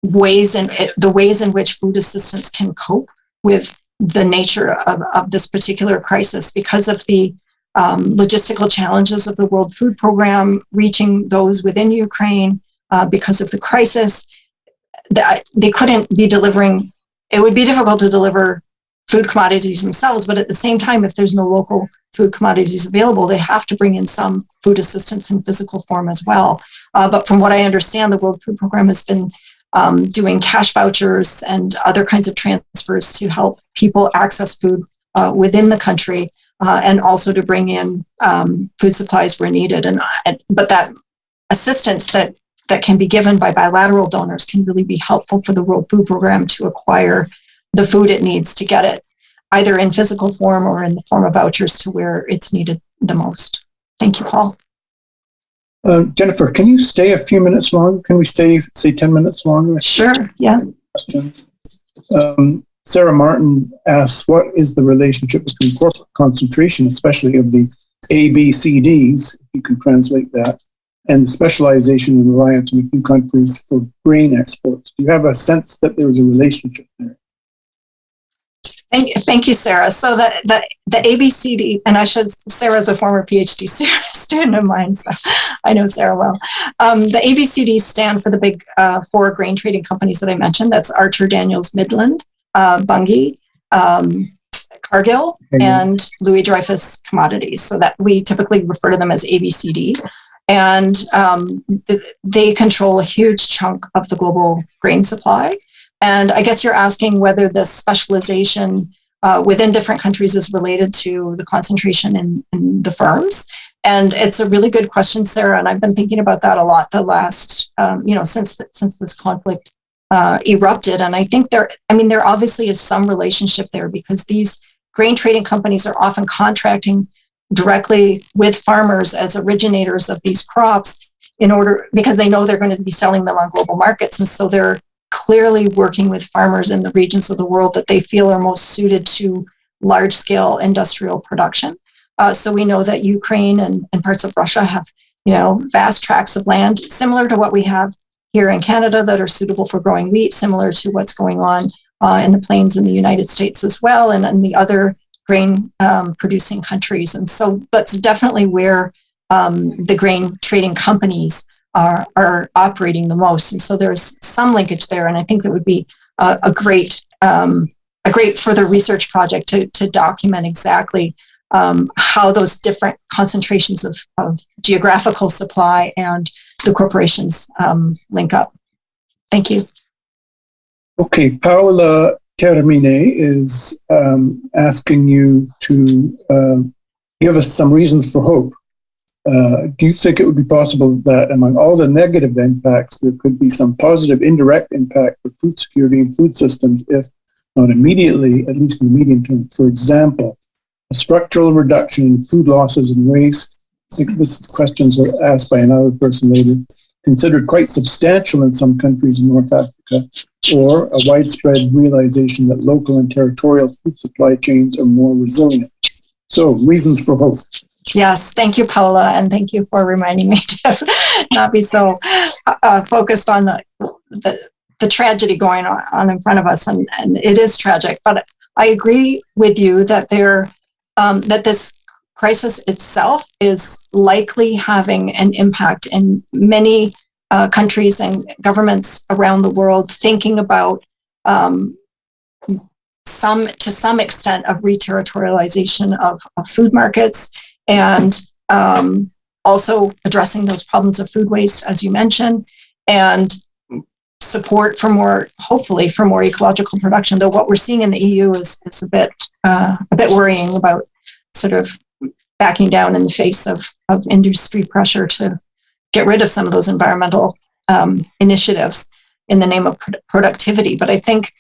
the ways in which food assistance can cope with the nature of this particular crisis because of the logistical challenges of the World Food Program reaching those within Ukraine because of the crisis. They couldn't be delivering. It would be difficult to deliver food commodities themselves, but at the same time, if there's no local food commodities available, they have to bring in some food assistance in physical form as well. But from what I understand, the World Food Program has been doing cash vouchers and other kinds of transfers to help people access food within the country and also to bring in food supplies where needed. But that assistance that can be given by bilateral donors can really be helpful for the World Food Program to acquire the food it needs to get it either in physical form or in the form of vouchers to where it's needed the most. Thank you, Paul. Jennifer, can you stay a few minutes longer? Can we stay, say, 10 minutes longer? Sure, yeah. Questions. Sarah Martin asks, what is the relationship between corporate concentration, especially of the ABCDs, if you can translate that, and specialization and reliance on a few countries for grain exports? Do you have a sense that there is a relationship there? Thank you, Sarah. So the ABCD, and Sarah's a former PhD student of mine, so I know Sarah well. The ABCD stand for the big four grain trading companies that I mentioned. That's Archer Daniels Midland, Bunge, Cargill, and Louis Dreyfus Commodities. So that we typically refer to them as ABCD. And they control a huge chunk of the global grain supply. And I guess you're asking whether this specialization within different countries is related to the concentration in the firms. And it's a really good question, Sarah. And I've been thinking about that a lot the last, since this conflict erupted. And I think there obviously is some relationship there because these grain trading companies are often contracting directly with farmers as originators of these crops because they know they're going to be selling them on global markets. And so they're clearly working with farmers in the regions of the world that they feel are most suited to large-scale industrial production. So we know that Ukraine and parts of Russia have, vast tracts of land similar to what we have here in Canada that are suitable for growing wheat, similar to what's going on in the plains in the United States as well, and in the other grain producing countries. And so that's definitely where the grain trading companies are operating the most. And so there's some linkage there. And I think that would be a great further research project to document exactly how those different concentrations of geographical supply and the corporations link up. Thank you. Okay, Paola Termine is asking you to give us some reasons for hope. Do you think it would be possible that among all the negative impacts, there could be some positive indirect impact for food security and food systems, if not immediately, at least in the medium term? For example, a structural reduction in food losses and waste. I think this questions were asked by another person later, considered quite substantial in some countries in North Africa, or a widespread realization that local and territorial food supply chains are more resilient. So, reasons for hope. Yes, thank you, Paola, and thank you for reminding me to not be so focused on the tragedy going on in front of us, and it is tragic. But I agree with you that that this crisis itself is likely having an impact in many countries and governments around the world, thinking about to some extent of reterritorialization of food markets, and also addressing those problems of food waste, as you mentioned, and support for hopefully for more ecological production. Though what we're seeing in the EU is a bit worrying about sort of backing down in the face of industry pressure to get rid of some of those environmental initiatives in the name of productivity. But I think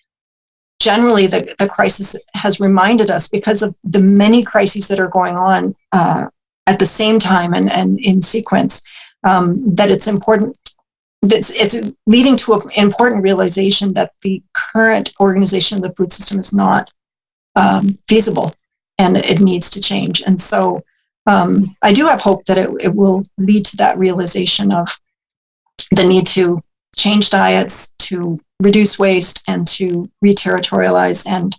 generally the crisis has reminded us, because of the many crises that are going on at the same time and in sequence, that it's important. It's leading to an important realization that the current organization of the food system is not feasible, and it needs to change. And so I do have hope that it will lead to that realization of the need to change diets, to reduce waste, and to re-territorialize and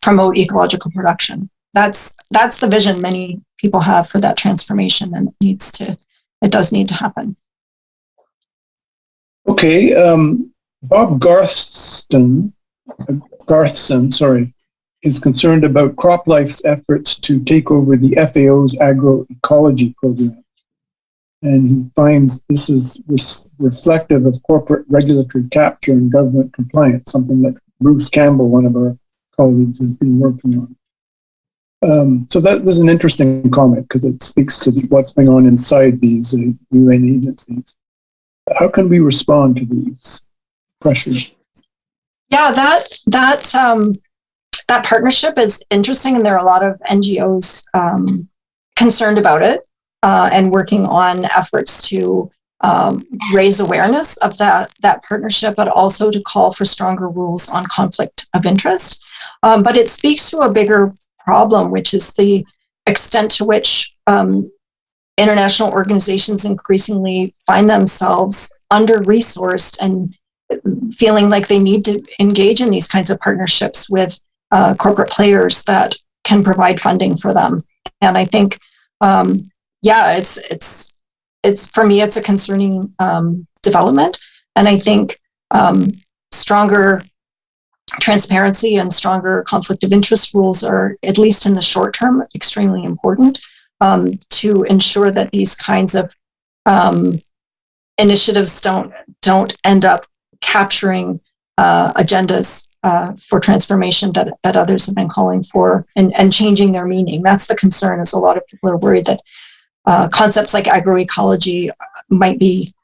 promote ecological production. That's the vision many people have for that transformation, and it does need to happen. Okay, Bob Garthson, is concerned about CropLife's efforts to take over the FAO's agroecology program. And he finds this is reflective of corporate regulatory capture and government compliance, something that Bruce Campbell, one of our colleagues, has been working on. So this is an interesting comment because it speaks to what's going on inside these UN agencies. How can we respond to these pressures? Yeah, that partnership is interesting, and there are a lot of NGOs concerned about it and working on efforts to raise awareness of that partnership, but also to call for stronger rules on conflict of interest. But it speaks to a bigger problem, which is the extent to which international organizations increasingly find themselves under-resourced and feeling like they need to engage in these kinds of partnerships with corporate players that can provide funding for them. And I think, it's for me, it's a concerning development. And I think stronger transparency and stronger conflict of interest rules are, at least in the short term, extremely important to ensure that these kinds of initiatives don't end up capturing agendas for transformation that others have been calling for and changing their meaning. That's the concern, is a lot of people are worried that concepts like agroecology might be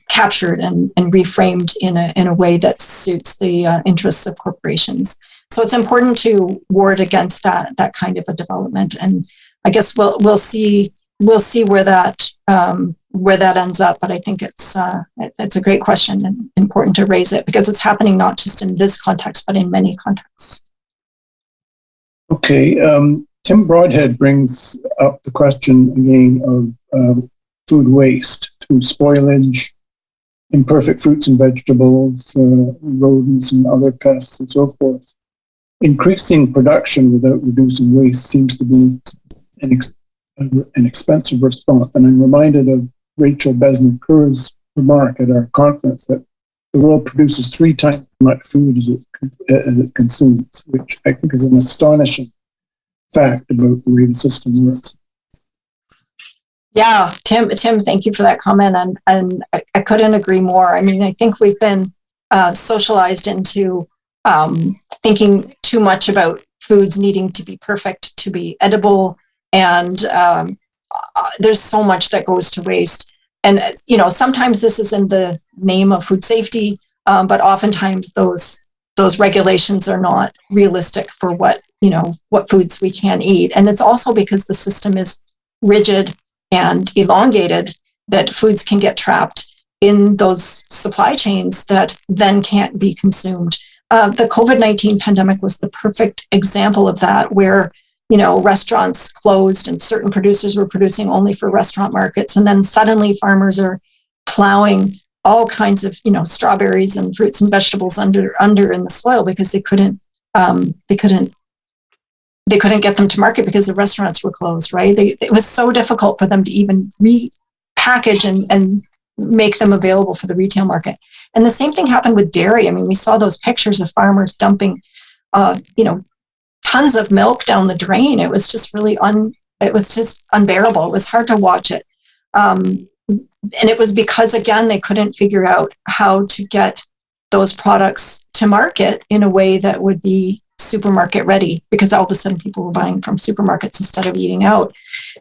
captured and reframed in a way that suits the interests of corporations. So it's important to ward against that kind of a development. And I guess we'll see where that ends up. But I think it's a great question and important to raise it, because it's happening not just in this context, but in many contexts. Okay. Tim Broadhead brings up the question again of food waste through spoilage, imperfect fruits and vegetables, rodents and other pests and so forth. Increasing production without reducing waste seems to be an expensive response. And I'm reminded of Rachel Besner-Kerr's remark at our conference that the world produces 3 times as much food as it consumes, which I think is an astonishing fact about the way the system works. Yeah, Tim, thank you for that comment. And I couldn't agree more. I mean, I think we've been socialized into thinking too much about foods needing to be perfect to be edible. And there's so much that goes to waste. And, sometimes this is in the name of food safety, but oftentimes those regulations are not realistic for what foods we can eat. And it's also because the system is rigid and elongated that foods can get trapped in those supply chains that then can't be consumed. The COVID-19 pandemic was the perfect example of that, where restaurants closed and certain producers were producing only for restaurant markets. And then suddenly farmers are plowing all kinds of, strawberries and fruits and vegetables under in the soil because they couldn't get them to market because the restaurants were closed, right? It was so difficult for them to even repackage and make them available for the retail market. And the same thing happened with dairy. I mean, we saw those pictures of farmers dumping, tons of milk down the drain. It was just really it was just unbearable. It was hard to watch it. And it was because, again, they couldn't figure out how to get those products to market in a way that would be supermarket ready, because all of a sudden people were buying from supermarkets instead of eating out.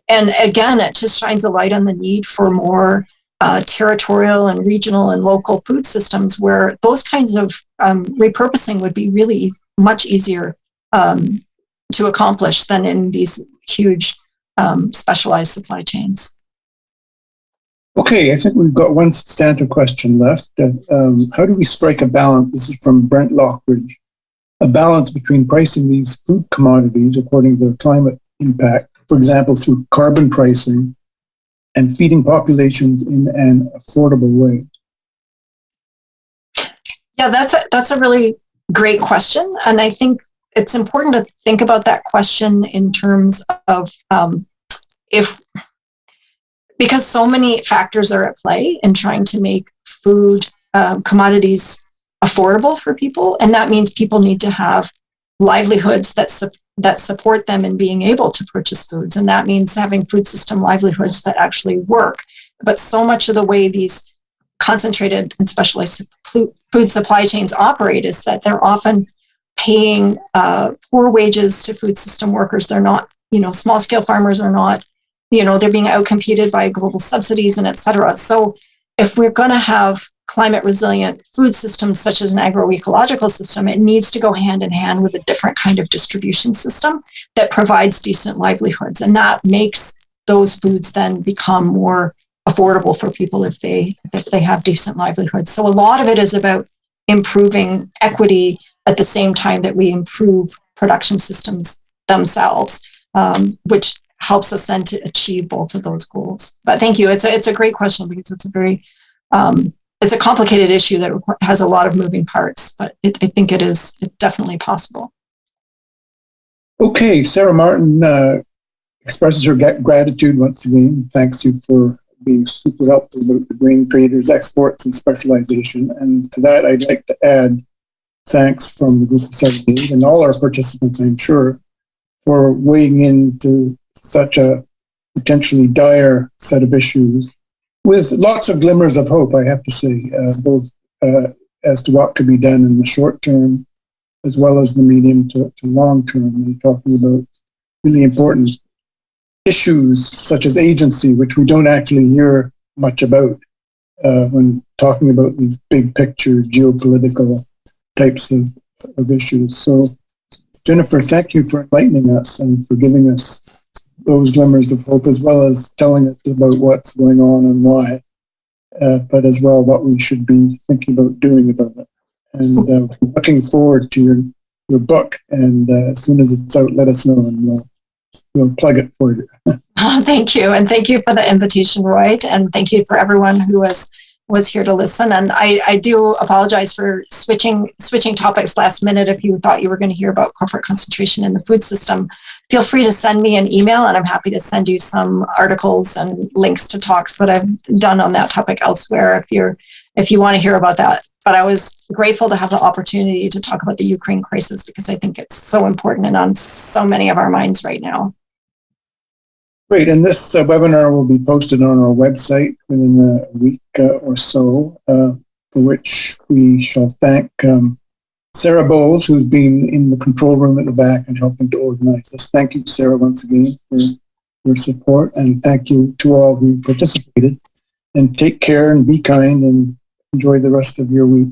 And again, it just shines a light on the need for more territorial and regional and local food systems, where those kinds of repurposing would be really much easier to accomplish than in these huge specialized supply chains. Okay, I think we've got one substantive question left. How do we strike a balance? This is from Brent Lockridge. A balance between pricing these food commodities according to their climate impact, for example, through carbon pricing, and feeding populations in an affordable way. Yeah, that's a really great question. And I think it's important to think about that question in terms of if, because so many factors are at play in trying to make food commodities affordable for people. And that means people need to have livelihoods that support them in being able to purchase foods. And that means having food system livelihoods that actually work. But so much of the way these concentrated and specialized food supply chains operate is that they're often paying poor wages to food system workers. They're not, small scale farmers are not, they're being outcompeted by global subsidies and et cetera. So if we're going to have climate resilient food systems such as an agroecological system, it needs to go hand in hand with a different kind of distribution system that provides decent livelihoods. And that makes those foods then become more affordable for people if they have decent livelihoods. So a lot of it is about improving equity at the same time that we improve production systems themselves, which helps us then to achieve both of those goals. But thank you. It's a great question because it's a very it's a complicated issue that has a lot of moving parts, but I think it's definitely possible. Okay, Sarah Martin expresses her gratitude once again. Thanks you for being super helpful about the grain traders, exports, and specialization. And to that, I'd like to add thanks from the group of 78 and all our participants, I'm sure, for weighing into such a potentially dire set of issues with lots of glimmers of hope, I have to say, both as to what could be done in the short term as well as the medium to long term. And talking about really important issues such as agency, which we don't actually hear much about when talking about these big picture geopolitical types of issues. So, Jennifer, thank you for enlightening us and for giving us those glimmers of hope, as well as telling us about what's going on and why, but as well what we should be thinking about doing about it. And looking forward to your book. And as soon as it's out, let us know, and we'll plug it for you. Thank you. And thank you for the invitation, Roy. And thank you for everyone who was here to listen. And I do apologize for switching topics last minute. If you thought you were going to hear about corporate concentration in the food system, feel free to send me an email and I'm happy to send you some articles and links to talks that I've done on that topic elsewhere if you want to hear about that. But I was grateful to have the opportunity to talk about the Ukraine crisis because I think it's so important and on so many of our minds right now. Great, and this webinar will be posted on our website within a week or so, for which we shall thank Sarah Bowles, who's been in the control room at the back and helping to organize this. Thank you, Sarah, once again for your support, and thank you to all who participated. And take care and be kind and enjoy the rest of your week.